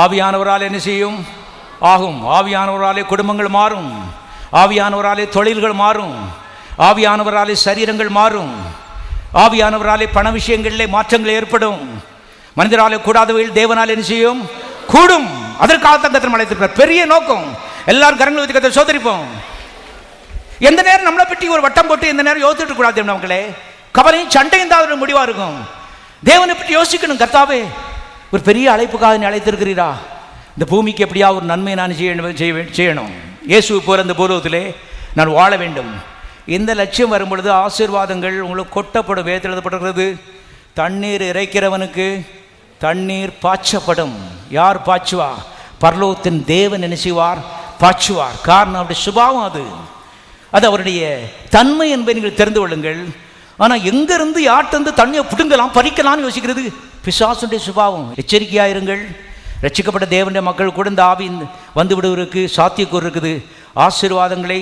ஆவியானவரால் என்ன செய்யும் ஆகும். ஆவியானவராலே குடும்பங்கள் மாறும், ஆவியானவராலே தொழில்கள் மாறும், ஆவியானவராலே சரீரங்கள் மாறும், ஆவியானவராலே பண விஷயங்களிலே மாற்றங்கள் ஏற்படும். மனிதராலே கூடாதவைகள் தேவனால் என்ன செய்யும்? கூடும். அதற்காக கர்த்தர் அழைத்திருக்கிறார். பெரிய நோக்கம். எல்லாரும் கரங்களை வச்சு கர்த்தரை சோதரிப்போம். எந்த நேரம் நம்மளை பற்றி ஒரு வட்டம் போட்டு எந்த நேரம் யோசிச்சுட்டு கூடாது. நமக்களே, கவலையும் சண்டையும் தான் முடிவா இருக்கும். தேவனை பற்றி யோசிக்கணும். கர்த்தாவே, ஒரு பெரிய அழைப்புக்காக நீ அழைத்திருக்கிறீரா? இந்த பூமிக்கு எப்படியா ஒரு நன்மை நான் செய்யணும். இயேசுவை போல இந்த பூலோகத்திலே நான் வாழ வேண்டும். இந்த லட்சியம் வரும் பொழுது ஆசீர்வாதங்கள் உங்களுக்கு கொட்டப்படும். வேதத்தில் எழுதப்பட்டிருக்கிறது, தண்ணீர் இறைக்கிறவனுக்கு தண்ணீர் பாய்ச்சப்படும். யார் பாய்ச்சுவா? பரலோகத்தின் தேவன் என்ன செய்வார்? பாய்ச்சுவார். காரணம், அவருடைய சுபாவம் அது அவருடைய தன்மை என்பதை நீங்கள் தெரிந்து கொள்ளுங்கள். ஆனால் எங்கிருந்து யார்கிட்ட தண்ணியை பிடுங்கலாம் பறிக்கலாம்னு யோசிக்கிறது பிசாசுடைய சுபாவம். எச்சரிக்கையாயிருங்கள். ரட்சிக்கப்பட்ட தேவனுடைய மக்கள் கூட இந்த ஆவி வந்து விடுவதற்கு சாத்தியக்கூறு இருக்குது. ஆசீர்வாதங்களை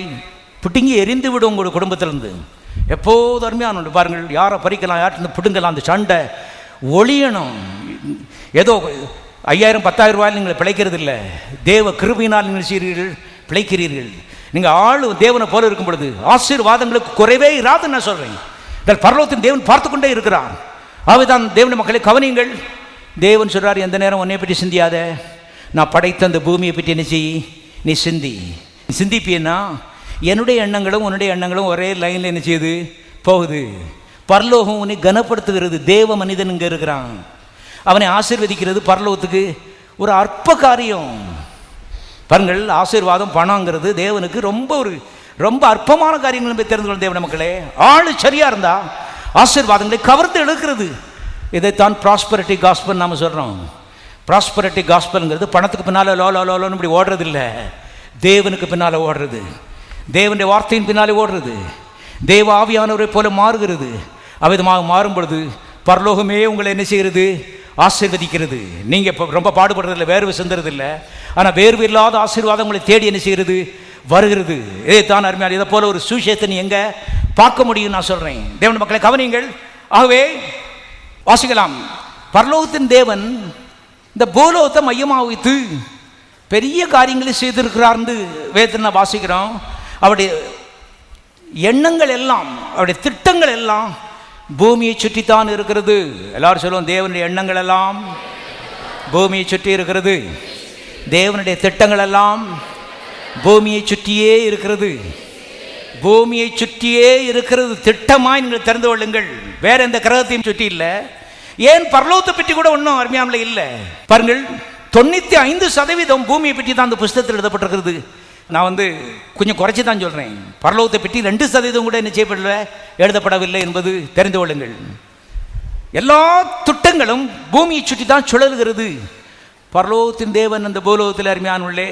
பிடுங்கி எரிந்து விடும் உங்களுடைய குடும்பத்திலிருந்து. எப்போது அருமையான பாருங்கள், யாரை பறிக்கலாம், யார்கிட்ட பிடுங்கலாம். அந்த சண்டை ஒளியணும். ஏதோ 5000 10,000 ரூபாயில் நீங்கள் பிழைக்கிறது இல்லை. தேவ கிருபையினால் நீங்கள் செய்கிறீர்கள், பிழைக்கிறீர்கள். நீங்கள் ஆளு தேவனை போல இருக்கும் பொழுது ஆசீர்வாதங்களுக்கு குறைவே இராதுன்னு நான் சொல்கிறேன். பரலோகத்தின் தேவன் பார்த்து கொண்டே இருக்கிறார். ஆகவேதான் தேவனுடைய மக்களை கவனியுங்கள். தேவன் சொல்கிறார், எந்த நேரம் உன்னை பற்றி சிந்தியாத, நான் படைத்த அந்த பூமியை பற்றி என்ன செய், நீ சிந்திப்பியன்னா என்னுடைய எண்ணங்களும் உன்னுடைய எண்ணங்களும் ஒரே லைனில் என்ன செய்யுது, போகுது. பரலோகம் உன்னை கனப்படுத்துகிறது. தேவ மனிதன் இங்கே இருக்கிறான், அவனை ஆசீர்வதிக்கிறது பரலோகத்துக்கு ஒரு அற்ப காரியம். பாருங்கள், ஆசீர்வாதம் பணங்கிறது தேவனுக்கு ரொம்ப அற்பமான காரியங்கள் நம்ம தெரிந்து கொள்ள. தேவன மக்களே, ஆளு சரியா இருந்தா ஆசீர்வாதங்களை கவர்ந்து எடுக்கிறது. இதைத்தான் ப்ராஸ்பரிட்டி காஸ்பல் நாம சொல்றோம். ப்ராஸ்பரிட்டி காஸ்பல்ங்கிறது பணத்துக்கு பின்னால லோலோன்னு இப்படி ஓடுறது இல்லை, தேவனுக்கு பின்னால ஓடுறது, தேவனுடைய வார்த்தையின் பின்னாலே ஓடுறது, தேவ ஆவியானவரை போல மாறுகிறது. அவ்விதமாக மாறும் பொழுது பரலோகமே உங்களை என்ன செய்கிறது, ஆசீர்வதிக்கிறது. நீங்கள் இப்போ ரொம்ப பாடுபடுறதில்லை, வேர்வை சிந்துறது இல்லை. ஆனால் வேர்வு இல்லாத ஆசீர்வாதம் உங்களை தேடி என்ன செய்கிறது, வருகிறது. இதைத்தான் அருமையான இதை போல ஒரு சுவிசேஷத்தை நீ எங்கே பார்க்க முடியும் நான் சொல்கிறேன். தேவன் மக்களை கவனியுங்கள். ஆகவே வாசிக்கலாம், பரலோகத்தின் தேவன் இந்த பூலோகத்தை மையமாக வைத்து பெரிய காரியங்களை செய்திருக்கிறார்னு வேதனை வாசிக்கிறோம். அவருடைய எண்ணங்கள் எல்லாம், அவருடைய திட்டங்கள் எல்லாம் பூமியை சுற்றித்தான் இருக்கிறது. எல்லாரும் சொல்லுவோம், தேவனுடைய எண்ணங்கள் எல்லாம் பூமியை சுற்றி இருக்கிறது. தேவனுடைய திட்டங்கள் எல்லாம் பூமியை சுற்றியே இருக்கிறது. பூமியை சுற்றியே இருக்கிறது. திட்டமாய் நீங்கள் தெரிந்து கொள்ளுங்கள். வேற எந்த கிரகத்தையும் சுற்றி இல்லை. ஏன் பரலோகத்தை பற்றி கூட ஒன்றும் அருமையாமல இல்லை. பாருங்கள், 95% பூமியை பற்றி தான் அந்த புஸ்தகத்தில் எழுதப்பட்டிருக்கிறது. நான் கொஞ்சம் குறைச்சி தான் சொல்கிறேன். பரலோகத்தை பற்றி 2% கூட என்ன செய்யப்படல, எழுதப்படவில்லை என்பது தெரிந்து கொள்ளுங்கள். எல்லா திட்டங்களும் பூமியை சுற்றி தான் சுழல்கிறது. பரலோகத்தின் தேவன் அந்த பூலோகத்தில் அருமையானுள்ளே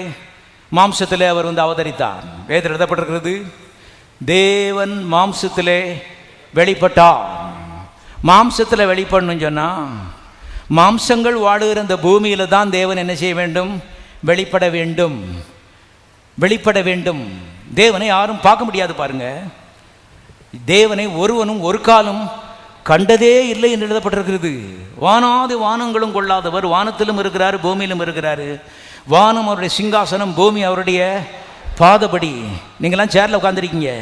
மாம்சத்திலே அவர் அவதரித்தார். வேதத்தில் எழுதப்பட்டிருக்கிறது, தேவன் மாம்சத்திலே வெளிப்பட்டார். மாம்சத்தில் வெளிப்படணும்னு சொன்னால் மாம்சங்கள் வாழுகிற அந்த பூமியில் தான் தேவன் என்ன செய்ய வேண்டும், வெளிப்பட வேண்டும். வெளிப்பட வேண்டும். தேவனை யாரும் பார்க்க முடியாது. பாருங்க, தேவனை ஒருவனும் ஒரு காலம் கண்டதே இல்லை என்று எழுதப்பட்டிருக்கிறது. வானாதி வானங்களும் கொள்ளாதவர் வானத்திலும் இருக்கிறார், பூமியிலும் இருக்கிறார். வானம் அவருடைய சிங்காசனம், பூமி அவருடைய பாதபடி. நீங்களாம் சேரில் உட்காந்துருக்கீங்க,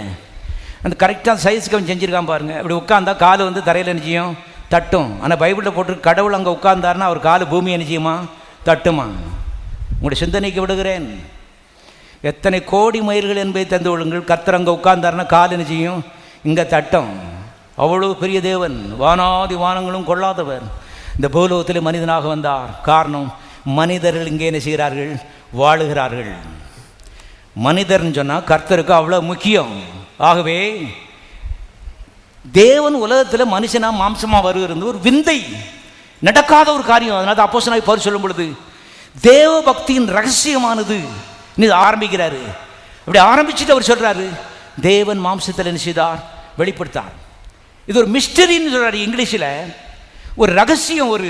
அந்த கரெக்டாக சைஸுக்கு அவன் செஞ்சுருக்கான் பாருங்கள். அப்படி உட்காந்தா கால் தரையில் என்ன செய்யும், தட்டும். ஆனால் பைபிளில் போட்டு கடவுள் அங்கே உட்கார்ந்தாருன்னா அவர் கால் பூமி என்ன செய்யுமா, தட்டுமா. உங்களுடைய சிந்தனைக்கு விடுகிறேன். எத்தனை கோடி மயிர்கள் என்பதை தந்து கொள்ளுங்கள். கர்த்தர் அங்கே உட்கார்ந்தாருன்னா கால் என்ன செய்யும், இங்கே தட்டும். அவ்வளோ பெரிய தேவன், வானாதி வானங்களும் கொள்ளாதவர் இந்த பூலோகத்தில் மனிதனாக வந்தார். காரணம், மனிதர்கள் இங்கே என்ன செய்கிறார்கள், வாழுகிறார்கள். மனிதர்னு சொன்னால் கர்த்தருக்கு அவ்வளோ முக்கியம். ஆகவே தேவன் உலகத்தில் மனுஷனாக மாம்சமாக வருகிறது ஒரு விந்தை, நடக்காத ஒரு காரியம். அதனால அப்போஸ்தலனாகிய பவுல் சொல்லும் பொழுது தேவ பக்தியின் ரகசியமானது நீ ஆரம்பிக்கிறாரு. அப்படி ஆரம்பிச்சுட்டு அவர் சொல்கிறாரு, தேவன் மாம்சத்தில் என்ன செய்தார், வெளிப்படுத்தார். இது ஒரு மிஸ்டரின்னு சொல்கிறார் இங்கிலீஷில். ஒரு ரகசியம், ஒரு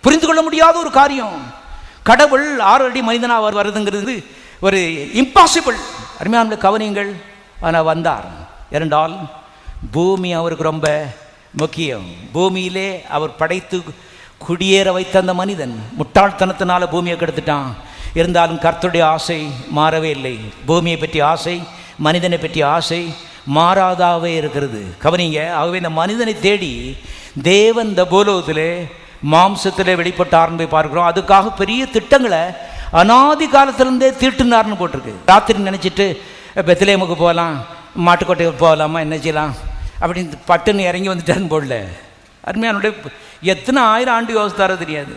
புரிந்து கொள்ள முடியாத ஒரு காரியம். கடவுள் 6 அடி மனிதனாக வருதுங்கிறது ஒரு இம்பாசிபிள். அருமையான கவனியங்கள். ஆனால் வந்தார். இரண்டால் பூமி அவருக்கு ரொம்ப முக்கியம். பூமியிலே அவர் படைத்து குடியேற வைத்த அந்த மனிதன் முட்டாள்தனத்தினால பூமியை கெடுத்துட்டான். இருந்தாலும் கர்த்தருடைய ஆசை மாறவே இல்லை. பூமியை பற்றி ஆசை, மனிதனை பற்றி ஆசை மாறாதாவே இருக்கிறது. கவனிங்க. ஆகவே இந்த மனிதனை தேடி தேவன் இந்த பூலோகத்திலே மாம்சத்திலே வெளிப்பட்டார் என்பதை பார்க்கிறோம். அதுக்காக பெரிய திட்டங்களை அநாதி காலத்திலிருந்தே தீட்டுனார்னு போட்டிருக்கு. ராத்திரி நினச்சிட்டு பெத்லேமுக்கு போகலாம், மாட்டுக்கோட்டைக்கு போகலாமா, என்ன செய்யலாம் அப்படின்னு பட்டுன்னு இறங்கி வந்துட்டாருன்னு போடல. அருமையானுடைய எத்தனை 1000 ஆண்டு யோசித்தாரோ தெரியாது.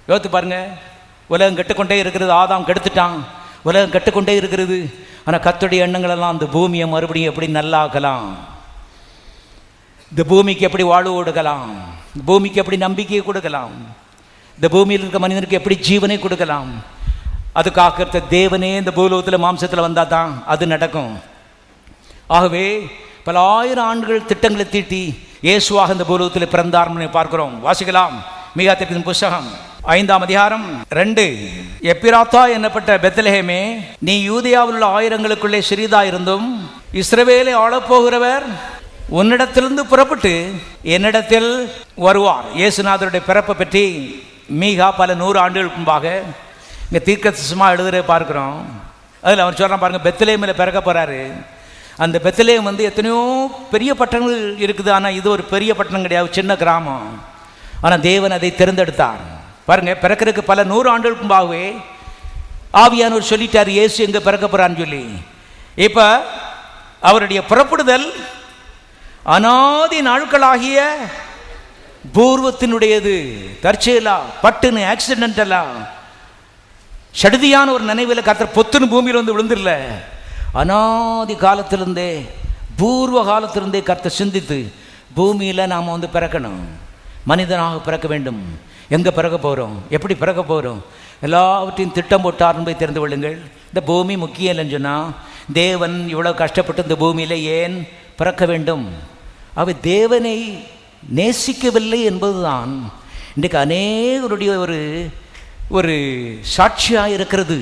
யோசித்து பாருங்க. உலகம் கெட்டுக்கொண்டே இருக்கிறது. ஆதாம் கெடுத்துட்டான், உலகம் கெட்டுக்கொண்டே இருக்கிறது. ஆனால் கர்த்தருடைய எண்ணங்களெல்லாம் அந்த பூமியை மறுபடியும் எப்படி நல்லாக்கலாம், இந்த பூமிக்கு எப்படி வாழ்வு கொடுக்கலாம், இந்த பூமிக்கு எப்படி நம்பிக்கையை கொடுக்கலாம், இந்த பூமியில் இருக்க மனிதனுக்கு எப்படி ஜீவனை கொடுக்கலாம், அதுக்காக தேவனே இந்த பூலோகத்தில் மாம்சத்தில் வந்தால் தான் அது நடக்கும். ஆகவே பல 1000 ஆண்டுகள் திட்டங்களை தீட்டி இயேசுவாக இந்த பூலோகத்தில் பிறந்தார்னு பார்க்கிறோம். வாசிக்கலாம். மீகாத்தின் புஸ்தகம் 5ஆம் அதிகாரம் 2. எப்பிராத்தா என்னப்பட்ட பெத்லெகேமே, நீ யூதேயாவில் உள்ள ஆயிரங்களுக்குள்ளே சிறிதாயிருந்தும் இஸ்ரவேலை ஆளப்போகிறவர் உன்னிடத்திலிருந்து புறப்பட்டு என்னிடத்தில் வருவார். இயேசுநாதருடைய பிறப்பை பற்றி மீகா பல 100 ஆண்டுகளுக்கு முன்பாக இங்கே தீர்க்கதரிசனமாக எழுதுகிற பார்க்குறோம். அதில் அவர் சொல்கிறான் பாருங்கள், பெத்லெகேமில் பிறக்க போகிறாரு. அந்த பெத்லெகேம் எத்தனையோ பெரிய பட்டணங்கள் இருக்குது. ஆனால் இது ஒரு பெரிய பட்டணம் கிடையாது, சின்ன கிராமம். ஆனால் தேவன் அதை தேர்ந்தெடுத்தார். பாருங்கள், பிறக்கிறதுக்கு பல 100 ஆண்டுகளுக்கு முன்பாகவே ஆவியானவர் சொல்லிட்டார் இயேசு எங்கே பிறக்க போகிறான்னு சொல்லி. இப்போ அவருடைய புறப்படுதல் அநாதி நாட்களாகிய பூர்வத்தினுடையது. தற்செயலா, பட்டுன்னு, ஆக்சிடென்டலா, சடுதியான ஒரு நினைவில் கர்த்தர் பொத்துன்னு பூமியில் விழுந்துடல. அநாதி காலத்திலிருந்தே, பூர்வ காலத்திலிருந்தே கர்த்தர் சிந்தித்து பூமியில் நாம் பிறக்கணும், மனிதனாக பிறக்க வேண்டும். எங்கே பிறக்க போகிறோம், எப்படி பிறக்க போகிறோம், எல்லாவற்றையும் திட்டம் போட்டார் என்பதை தெரிந்து கொள்ளுங்கள். இந்த பூமி முக்கியம் இல்லைன்னு சொன்னால் தேவன் இவ்வளோ கஷ்டப்பட்டு இந்த பூமியில் ஏன் பிறக்க வேண்டும்? அவர் தேவனை நேசிக்கவில்லை என்பதுதான் இன்றைக்கு அநேகருடைய ஒரு சாட்சியாக இருக்கிறது.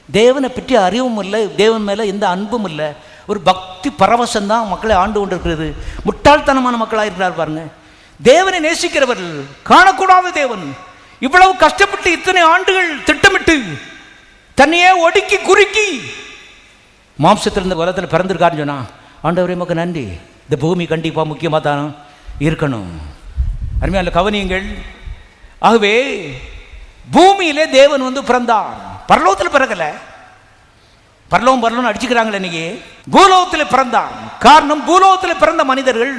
தேவனை பற்றி அறிவும் இல்லை, தேவன் மேலே எந்த அன்பும் இல்லை, ஒரு பக்தி பரவசம்தான் மக்களை ஆண்டு கொண்டிருக்கிறது. முட்டாள்தனமான மக்களாக இருக்கிறார் பாருங்க. தேவனை நேசிக்கிறவர்கள் காணக்கூடாத தேவன் இவ்வளவு கஷ்டப்பட்டு இத்தனை ஆண்டுகள் திட்டமிட்டு தன்னையே ஒடுக்கி குறுக்கி மாம்சத்திலிருந்து உலகத்தில் பிறந்திருக்காருன்னு சொன்னா, ஆண்டவரே மக்கு நன்றி. இந்த பூமி கண்டிப்பாக முக்கியமாக தான் இருக்கணும். அருமையான கவனியங்கள். ஆகவே பூமியிலே தேவன் வந்து பிறந்தார். பரலோகத்தில் பிறக்கல, பரலோகம் அடிச்சுக்கிறாங்களே இன்னைக்கு. பூலோகத்தில் பிறந்தார். காரணம், பூலோகத்தில் பிறந்த மனிதர்கள்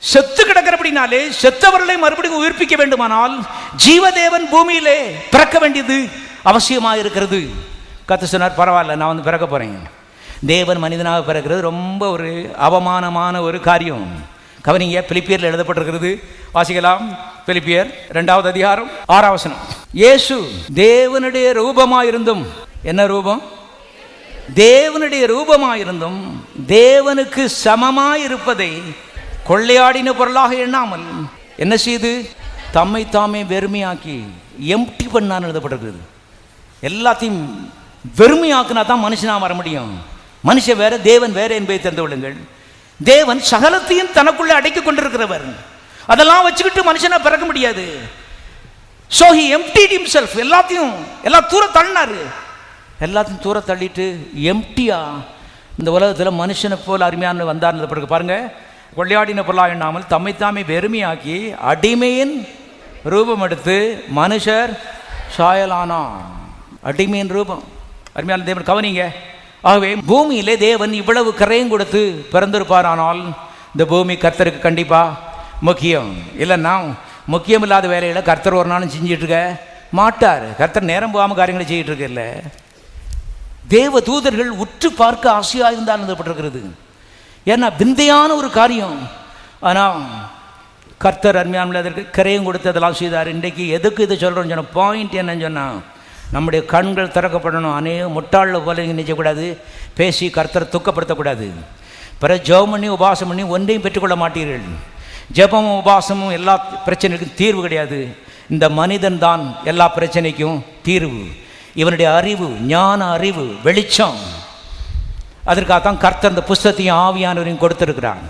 செத்து கிடக்கிறபடினாலே செத்தவர்களை மறுபடியும் உயிர்ப்பிக்க வேண்டுமானால் ஜீவதேவன் பூமியிலே பிறக்க வேண்டியது அவசியமாக இருக்கிறது. கர்த்தர் சொன்னார், பரவாயில்ல, நான் வந்து பிறக்க போறேன். தேவன் மனிதனாக பிறக்கிறது ரொம்ப ஒரு அவமானமான ஒரு காரியம். கவனிங்க, பிலிப்பியரில் எழுதப்பட்டிருக்கிறது, வாசிக்கலாம். பிலிப்பியர் 2வது அதிகாரம் 6வது வசனம். இயேசு தேவனுடைய ரூபமாயிருந்தும், என்ன ரூபம்? தேவனுடைய ரூபமாயிருந்தும் தேவனுக்கு சமமாயிருப்பதை கொள்ளையாடின பொருளாக எண்ணாமல் என்ன செய்து தம்மை தாமே வெறுமையாக்கி, எம்டி பண்ணான்னு எழுதப்பட்டிருக்கிறது. எல்லாத்தையும் வெறுமையாக்குனா தான் மனுஷனாக வர முடியும். மனுஷன் வேற, தேவன் வேற என்பதை தெரிந்து கொள்ளுங்கள். தேவன் சகலத்தையும் தனக்குள்ளே அடைக்கி கொண்டிருக்கிறவர். அதெல்லாம் வச்சுக்கிட்டு மனுஷனை பிறக்க முடியாது. So he emptied himself. எல்லாம் தூர தள்ளினாரு. எல்லாத்தையும் தூர தள்ளிட்டு எம்டியா இந்த உலகத்தில் மனுஷனை போல் அருமையான வந்தார்னது பிறகு பாருங்க. கொள்ளையாடின பொருளாக எண்ணாமல் தம்மைத்தாமே வெறுமையாக்கி அடிமையின் ரூபம் எடுத்து மனுஷர் சாயலானார். அடிமையின் ரூபம். அருமையான தேவன் கவனிங்க. ஆகவே பூமியிலே தேவன் இவ்வளவு கரையும் கொடுத்து பிறந்திருப்பாரானால் இந்த பூமி கர்த்தருக்கு கண்டிப்பா முக்கியம். இல்லைன்னா முக்கியம் இல்லாத வேலைகளை கர்த்தர் ஒரு நாளும் செஞ்சிட்டு இருக்க மாட்டார். கர்த்தர் நேரம் போகாமல் காரியங்களை செய்யிட்டு இருக்க இல்லை. தேவ தூதர்கள் உற்று பார்க்க ஆசையாக இருந்தால் எழுதப்பட்டிருக்கிறது. ஏன்னா விந்தையான ஒரு காரியம். ஆனால் கர்த்தர் அருமையான அதற்கு கரையும் கொடுத்து அதெல்லாம் செய்தார். இன்றைக்கு எதுக்கு இதை சொல்கிறோன்னு சொன்ன பாயிண்ட் என்னன்னு சொன்னால், நம்முடைய கண்கள் திறக்கப்படணும். அநேக முட்டாளில் போல நினைக்கக்கூடாது, பேசி கர்த்தரை துக்கப்படுத்தக்கூடாது. பிறகு ஜெபம் பண்ணி உபாசம் பண்ணி ஒன்றையும் பெற்றுக்கொள்ள மாட்டீர்கள். ஜெபமும் உபாசமும் எல்லா பிரச்சனைக்கும் தீர்வு கிடையாது. இந்த மனிதன் தான் எல்லா பிரச்சனைக்கும் தீர்வு. இவனுடைய அறிவு, ஞான அறிவு, வெளிச்சம். அதற்காகத்தான் கர்த்தர் இந்த புஸ்தத்தையும் ஆவியானவரையும் கொடுத்துருக்கிறான்.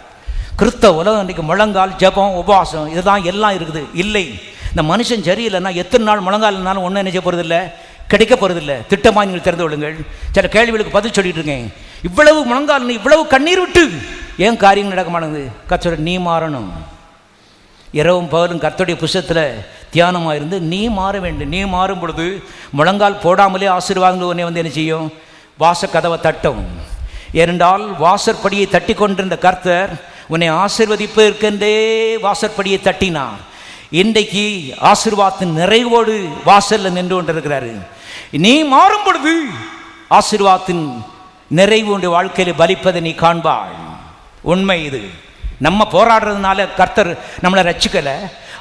கிறிஸ்தவ உலகம் இன்றைக்கு முழங்கால், ஜெபம், உபவாசம் இதுதான் எல்லாம் இருக்குது. இல்லை, இந்த மனுஷன் சரியில்லைன்னா எத்தனை நாள் முழங்கால் இருந்தாலும் ஒன்றும் நினைச்ச போகிறதில்லை, கிடைக்க போகிறதில்லை. திட்டமாக நீங்கள் தெரிந்து கொள்ளுங்கள். சில கேள்விகளுக்கு பதில் சொல்லிட்டு இருக்கேன். இவ்வளவு முழங்கால், இவ்வளவு கண்ணீர் விட்டு ஏன் காரியங்கள் நடக்க மாட்டேங்குது? கர்த்தர் நீ மாறணும். இரவும் பகலும் கர்த்தருடைய புஸ்தத்தில் தியானமாக இருந்து நீ மாற வேண்டும். நீ மாறும் பொழுது முழங்கால் போடாமலே ஆசீர்வாதங்கள் உன்னை வந்து என்ன செய்யும்? வாசக்கதவை தட்டும். ஏனென்றால் வாசற்படியை தட்டி கொண்டிருந்த கர்த்தர் உன்னை ஆசீர்வதிப்பதற்கென்றே வாசற்படியை தட்டினார். இன்றைக்கு ஆசீர்வாதத்தின் நிறைவோடு வாசலில் நின்று கொண்டிருக்கிறாரு. நீ மாறும் பொழுது ஆசீர்வாதத்தின் நிறைவு உடைய வாழ்க்கையில் பலிப்பதை நீ காண்பாள். உண்மை இது. நம்ம போராடுறதுனால கர்த்தர் நம்மளை ரட்சிக்கலை.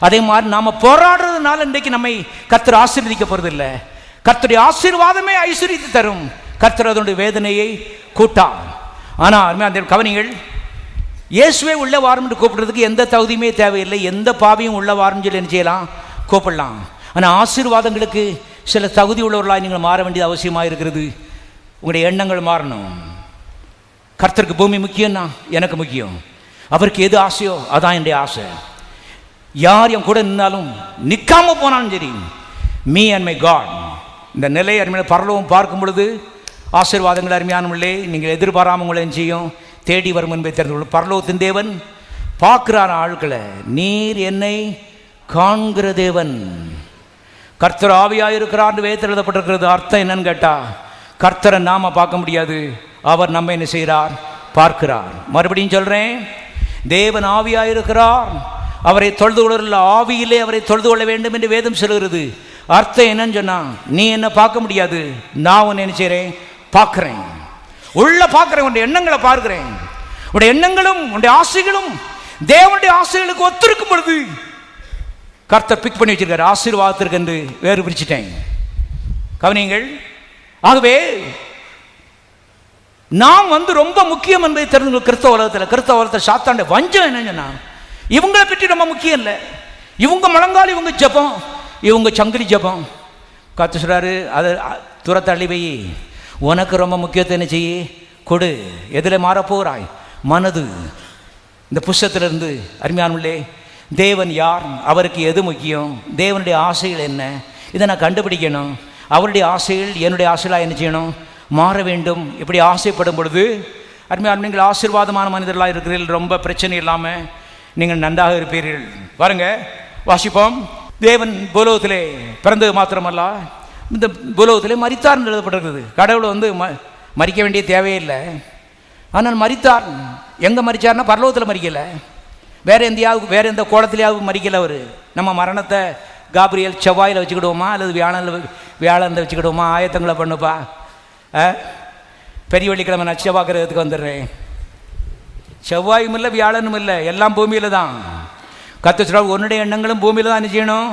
அதே மாதிரி நாம் போராடுறதுனால இன்றைக்கு நம்மை கர்த்தர் ஆசீர்வதிக்க போகிறதில்லை. கர்த்தருடைய ஆசீர்வாதமே ஐஸ்வர்யத்தை தரும். கர்த்தர் அதனுடைய வேதனையை கூட்டார். ஆனால் அந்த கவனிகள், இயேசுவே உள்ள வாரம்னு கூப்பிடுறதுக்கு எந்த தகுதியுமே தேவையில்லை. எந்த பாவியும் உள்ள வாரம் சொல்லி என்ன செய்யலாம்? கூப்பிடலாம். ஆனால் ஆசீர்வாதங்களுக்கு சில தகுதி உள்ளவர்களாக நீங்கள் மாற வேண்டியது அவசியமாக இருக்கிறது. உங்களுடைய எண்ணங்கள் மாறணும். கர்த்தருக்கு பூமி முக்கியம்னா எனக்கு முக்கியம். அவருக்கு எது ஆசையோ அதான் என்னுடைய ஆசை. யார் என் கூட நின்னாலும் நிற்காம போனாலும் சரி, மீ அண்ட் மை காட். இந்த நிலை அருமையான பரலோகம் பார்க்கும் பொழுது ஆசீர்வாதங்கள் அருமையானவர்களே நீங்கள் எதிர்பாராமல் உங்களை செய்யும் தேடி வரும் என்பதை தெரிந்து கொள்ளும். பரலோகத்தின் தேவன் பார்க்கிறார் ஆட்களை. நீர் என்னை காண்கிற தேவன். கர்த்தர் ஆவியாக இருக்கிறார் வேதத்தில் எழுதப்பட்டிருக்கிறது. அர்த்தம் என்னன்னு கேட்டால், கர்த்தரை நாம பார்க்க முடியாது, அவர் நம்ம என்ன செய்கிறார்? பார்க்கிறார். மறுபடியும் சொல்கிறேன், தேவன் ஆவியாக இருக்கிறார். அவரை தொழுது கொள்ள ஆவியிலே அவரை தொழுது கொள்ள வேண்டும் என்று வேதம் சொல்கிறது. அர்த்தம் என்னன்னு சொன்னா, நீ என்ன பார்க்க முடியாது, நான் உன்னை என்ன செய்கிறேன்? பார்க்குறேன். உள்ள பார்க்குறேன். உன்னுடைய எண்ணங்களை பார்க்கிறேன். உன்னுடைய எண்ணங்களும் உன்னுடைய ஆசைகளும் தேவனுடைய ஆசைகளுக்கு ஒத்திருக்கும் பொழுது கர்த்தர் பிக் பண்ணி வச்சிருக்காரு. ஆசீர்வாதத்திற்கு என்று வேறு பிரிச்சுட்டேன். கவனிங்கள். ஆகவே நாம் ரொம்ப முக்கியம் என்பதை தெரிந்து கிறிஸ்தவ உலகத்தில் சாத்தாண்ட வஞ்சம் என்னன்னா, இவங்களை பற்றி ரொம்ப முக்கியம் இல்லை. இவங்க முழங்கால், இவங்க ஜபம், இவங்க சங்கிலி ஜபம். கர்த்தர் சொல்றாரு, அதை துரத்தள்ளி வை. உனக்கு ரொம்ப முக்கியத்தை என்ன செய்ய கொடு. எதில் மாற போகிறாய்? மனது. இந்த புஸ்தகத்திலிருந்து அருமையானவர்களே, தேவன் யார், அவருக்கு எது முக்கியம், தேவனுடைய ஆசைகள் என்ன, இதை நான் கண்டுபிடிக்கணும். அவருடைய ஆசைகள் என்னுடைய ஆசைகளாக என்ன செய்யணும்? மாற வேண்டும். இப்படி ஆசைப்படும் பொழுது அருமையான நீங்கள் ஆசீர்வாதமான மனிதர்களாக இருக்கிறீர்கள். ரொம்ப பிரச்சனை இல்லாமல் நீங்கள் நன்றாக இருப்பீர்கள். பாருங்க, வாசிப்போம். தேவன் பூலோகத்திலே பிறந்தது மாத்திரமல்ல, இந்த பூலோகத்திலே மரித்தார்னு எழுதப்பட்டிருக்குது. கடவுளை வந்து மரிக்க வேண்டிய தேவையில்லை. ஆனால் மரித்தார். எங்கே மரித்தார்னா பரலோகத்தில் மரிக்கலை, வேறு எந்த கோலத்திலேயாவது மரிக்கலை. அவர் நம்ம மரணத்தை காபிரியல் செவ்வாயில் வச்சுக்கிடுவோமா அல்லது வியாழனில் வச்சுக்கிடுவோமா? ஆயத்தங்களை பண்ணுப்பா. பெரிய வெள்ளிக்கிழமை நான் செவ்வாய்க்கிறதுக்கு வந்துடுறேன். செவ்வாயும் இல்லை வியாழனும் இல்லை, எல்லாம் பூமியில் தான். கர்த்தர் உன்னுடைய எண்ணங்களும் பூமியில் தான் செய்யணும்,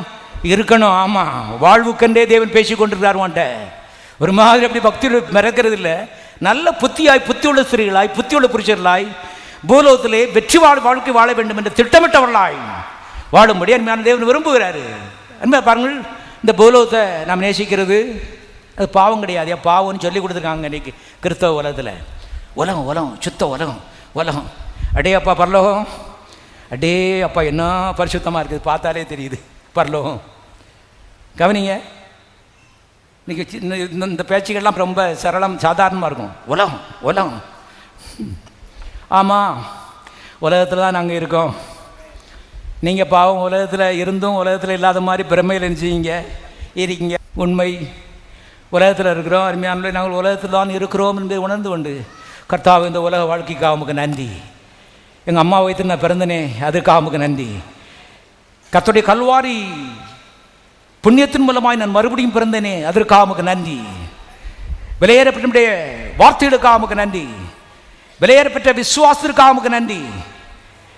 இருக்கணும். ஆமாம், வாழ்வுக்கென்றே தேவன் பேசி கொண்டிருக்கிறார். வாண்ட ஒரு மாதிரி அப்படி பக்தியில் மிரக்கிறது இல்லை. நல்ல புத்தியாய், புத்தியுள்ள ஸ்திரீகளாய், புத்தியுள்ள புருஷர்களாய் பூலோகத்திலே வெற்றி வாழ்க்கை வாழ வேண்டும் என்று திட்டமிட்டவர்களாய் வாழும்படி அருமையான தேவன் விரும்புகிறாரு. அருமையாக பாருங்கள், இந்த பூலோகத்தை நாம் நேசிக்கிறது அது பாவம் கிடையாது. பாவம்னு சொல்லி கொடுத்துருக்காங்க இன்றைக்கி கிறிஸ்தவ உலகத்தில். உலகம் சுத்த உலகம். அடே அப்பா பரலோகம், அடே அப்பா என்ன பரிசுத்தமாக இருக்குது, பார்த்தாலே தெரியுது பரலோகம். கவனிங்க, இன்றைக்கி இந்த பேச்சுக்கள்லாம் ரொம்ப சரளம் சாதாரணமாக இருக்கும். உலகம் ஆமாம், உலகத்தில் தான் நாங்கள் இருக்கோம். நீங்கள் பாவம் உலகத்தில் இருந்தும் உலகத்தில் இல்லாத மாதிரி பிரமையில் இருக்கீங்க. உண்மை, உலகத்தில் இருக்கிறோம். அருமையான நாங்கள் உலகத்தில் தான் இருக்கிறோம் என்று உணர்ந்து கொண்டு, கர்த்தாவே இந்த உலக வாழ்க்கைக்காக உமக்கு நன்றி. எங்கள் அம்மா வயிற்று நான் பிறந்தனே, அதுக்காக உமக்கு நன்றி. கர்த்தருடைய கல்வாரி புண்ணியத்தின் மூலமாய் நான் மறுபடியும் பிறந்தனே, அதற்காக உமக்கு நன்றி. விலையேறப்பட்ட வார்த்தைகளுக்காக உமக்கு நன்றி. விலையேறப்பட்ட விசுவாசத்திற்காக உமக்கு நன்றி.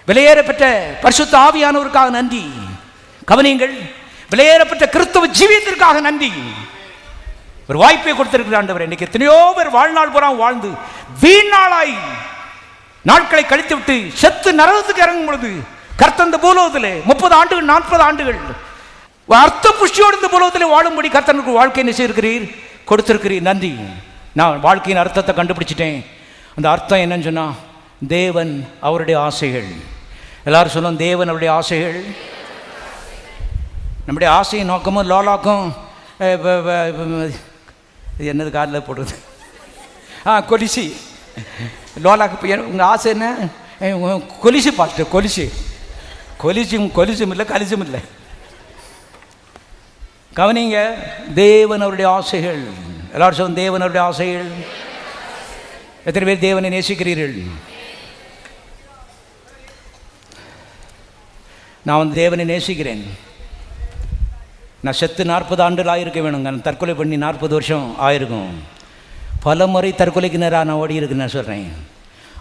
விலையேறப்பட்ட பரிசுத்த ஆவியானவருக்காக நன்றி. கவனியுங்கள், விலையேறப்பட்ட கிறிஸ்தவ ஜீவியத்திற்காக நன்றி. ஒரு வாய்ப்பை கொடுத்திருக்கிற ஆண்டவர். இன்னைக்கு எத்தனையோ பேர் வாழ்நாள் பூரா வாழ்ந்து வீணாளாய் நாட்களை கழித்து விட்டு செத்து நரகத்துக்கு இறங்கும் பொழுது கர்த்தர் இந்த பூலோகத்தில் 30 ஆண்டுகள் 40 ஆண்டுகள் அர்த்த புஷ்டியோடு இந்த பூலோகத்தில் வாழும்படி கர்த்தனுக்கு வாழ்க்கையை நிச்சயிருக்கிறீர், கொடுத்திருக்கிறீர். நன்றி. நான் வாழ்க்கையின் அர்த்தத்தை கண்டுபிடிச்சிட்டேன். அந்த அர்த்தம் என்னன்னு சொன்னா, தேவன் அவருடைய ஆசைகள். எல்லாரும் சொல்லுவோம், தேவன் அவருடைய ஆசைகள். நம்முடைய ஆசையின் நோக்கமும் லோலாக்கும் என்னது காலில் போடுறது, கொலிசி லோலாக்கு. உங்கள் ஆசை என்ன? கொலிசி பாஸ்டர், கொலிசும் இல்லை கலிசும் இல்லை. கவனிங்க, தேவன் அவருடைய ஆசைகள். எல்லாரும் சொல்லுவோம், தேவன் அவருடைய ஆசைகள். எத்தனை பேர் தேவனை நேசிக்கிறீர்கள்? நான் வந்து தேவனை நேசிக்கிறேன். நான் செத்து 40 ஆண்டுகள் ஆகிருக்க வேணுங்க. நான் தற்கொலை பண்ணி 40 வருஷம் ஆயிருக்கும். பல முறை தற்கொலைக்கு நேராக நான் ஓடி இருக்குன்னு நான் சொல்கிறேன்.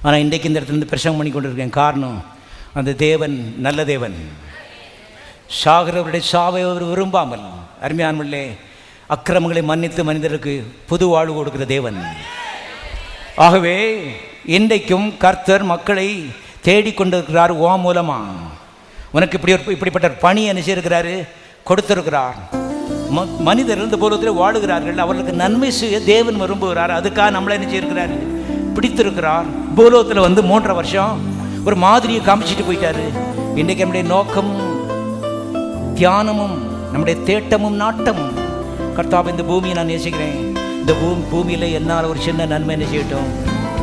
ஆனால் இன்றைக்கு இந்த இடத்துல பிரசங்கம் பண்ணி கொண்டு இருக்கேன். காரணம், அந்த தேவன் நல்ல தேவன். சாகிறவருடைய சாவை அவர் விரும்பாமல், அருமையானவர்களே, அக்கிரமங்களை மன்னித்து மனிதருக்கு புது வாழ்வு கொடுக்கிற தேவன். ஆகவே இன்றைக்கும் கர்த்தர் மக்களை தேடிக்கொண்டிருக்கிறார். ஓ மூலமா உனக்கு இப்படிப்பட்ட பணி என்ன செய்திருக்கிறாரு, கொடுத்திருக்கிறார். மனிதர்கள் இந்த பூலோகத்தில் வாழுகிறார்கள், அவர்களுக்கு நன்மை செய்ய தேவன் விரும்புகிறார். அதுக்காக நம்மளை என்ன செய்திருக்கிறார், பிடித்திருக்கிறார். பூலோகத்தில் வந்து 3.5 வருஷம் ஒரு மாதிரியை காமிச்சிட்டு போயிட்டாரு. இன்றைக்கு நம்முடைய நோக்கமும் தியானமும் நம்முடைய தேட்டமும் நாட்டமும், கர்த்தாவே இந்த பூமியை நான் நேசிக்கிறேன், இந்த பூமியில் என்னால் ஒரு சின்ன நன்மை என்ன செய்யட்டும்,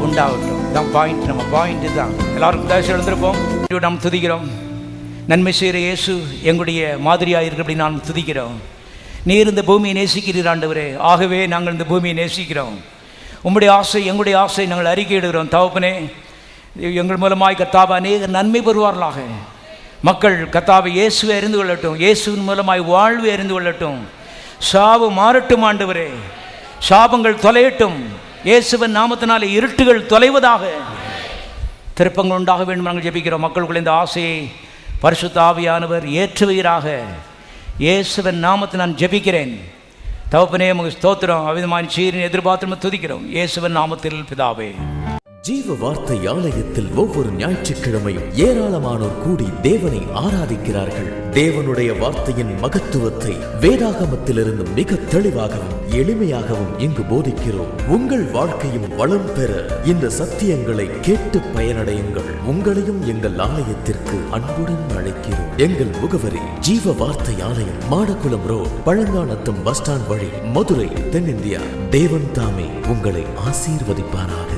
உண்டாகட்டும். தான் பாயிண்ட். நம்ம பாயிண்ட் தான். எல்லாருக்கும் தயவுசெய்து எழுந்திருப்போம். நாம் துதிக்கிறோம். நன்மை செய்கிற இயேசு எங்களுடைய மாதிரியாக இருக்கு அப்படி நாம் துதிக்கிறோம். நீர் இந்த பூமியை நேசிக்கிறீர் ஆண்டவரே. ஆகவே நாங்கள் இந்த பூமியை நேசிக்கிறோம். உம்முடைய ஆசை எங்களுடைய ஆசை நாங்கள் அறிக்கையிடுகிறோம். தகப்பனே, எங்கள் மூலமாய் கர்த்தாவே அநேக நன்மை பெறுவார்களாக. மக்கள் கர்த்தாவை இயேசுவை அறிந்து கொள்ளட்டும், இயேசுவின் மூலமாய் வாழ்வை அறிந்து கொள்ளட்டும். சாவு மாறட்டும் ஆண்டவரே, சாபங்கள் தொலையட்டும். இயேசுவின் நாமத்தினாலே இருட்டுகள் தொலைவதாக, திருப்பங்கள் உண்டாக வேண்டும் நாங்கள் ஜெபிக்கிறோம். மக்களுக்குள்ள இந்த ஆசையை பரிசுத்த ஆவியானவர் ஏற்றுவீராக. இயேசுவின் நாமத்தில் நான் ஜெபிக்கிறேன். தகப்பனே, உமக்கு ஸ்தோத்திரம். அவிதமான சீரின் எதிர்பார்த்து துதிக்கிறோம். இயேசுவின் நாமத்தில் பிதாவே. ஜீவ வார்த்தை ஆலயத்தில் ஒவ்வொரு ஞாயிற்றுக்கிழமையும் ஏராளமானோர் கூடி தேவனை ஆராதிக்கிறார்கள். தேவனுடைய வார்த்தையின் மகத்துவத்தை வேதாகமத்திலிருந்து மிக தெளிவாகவும் எளிமையாகவும் இங்கு போதிக்கிறோம். உங்கள் வாழ்க்கையும் வளம் பெற இந்த சத்தியங்களை கேட்டு பயனடையுங்கள். உங்களையும் எங்கள் ஆலயத்திற்கு அன்புடன் அழைக்கிறோம். எங்கள் முகவரி ஜீவ வார்த்தை ஆலயம், Madakkulam road, Palanganatham bus stand வழி, மதுரை, தென்னிந்தியா. தேவன் தாமே உங்களை ஆசீர்வதிப்பாராக.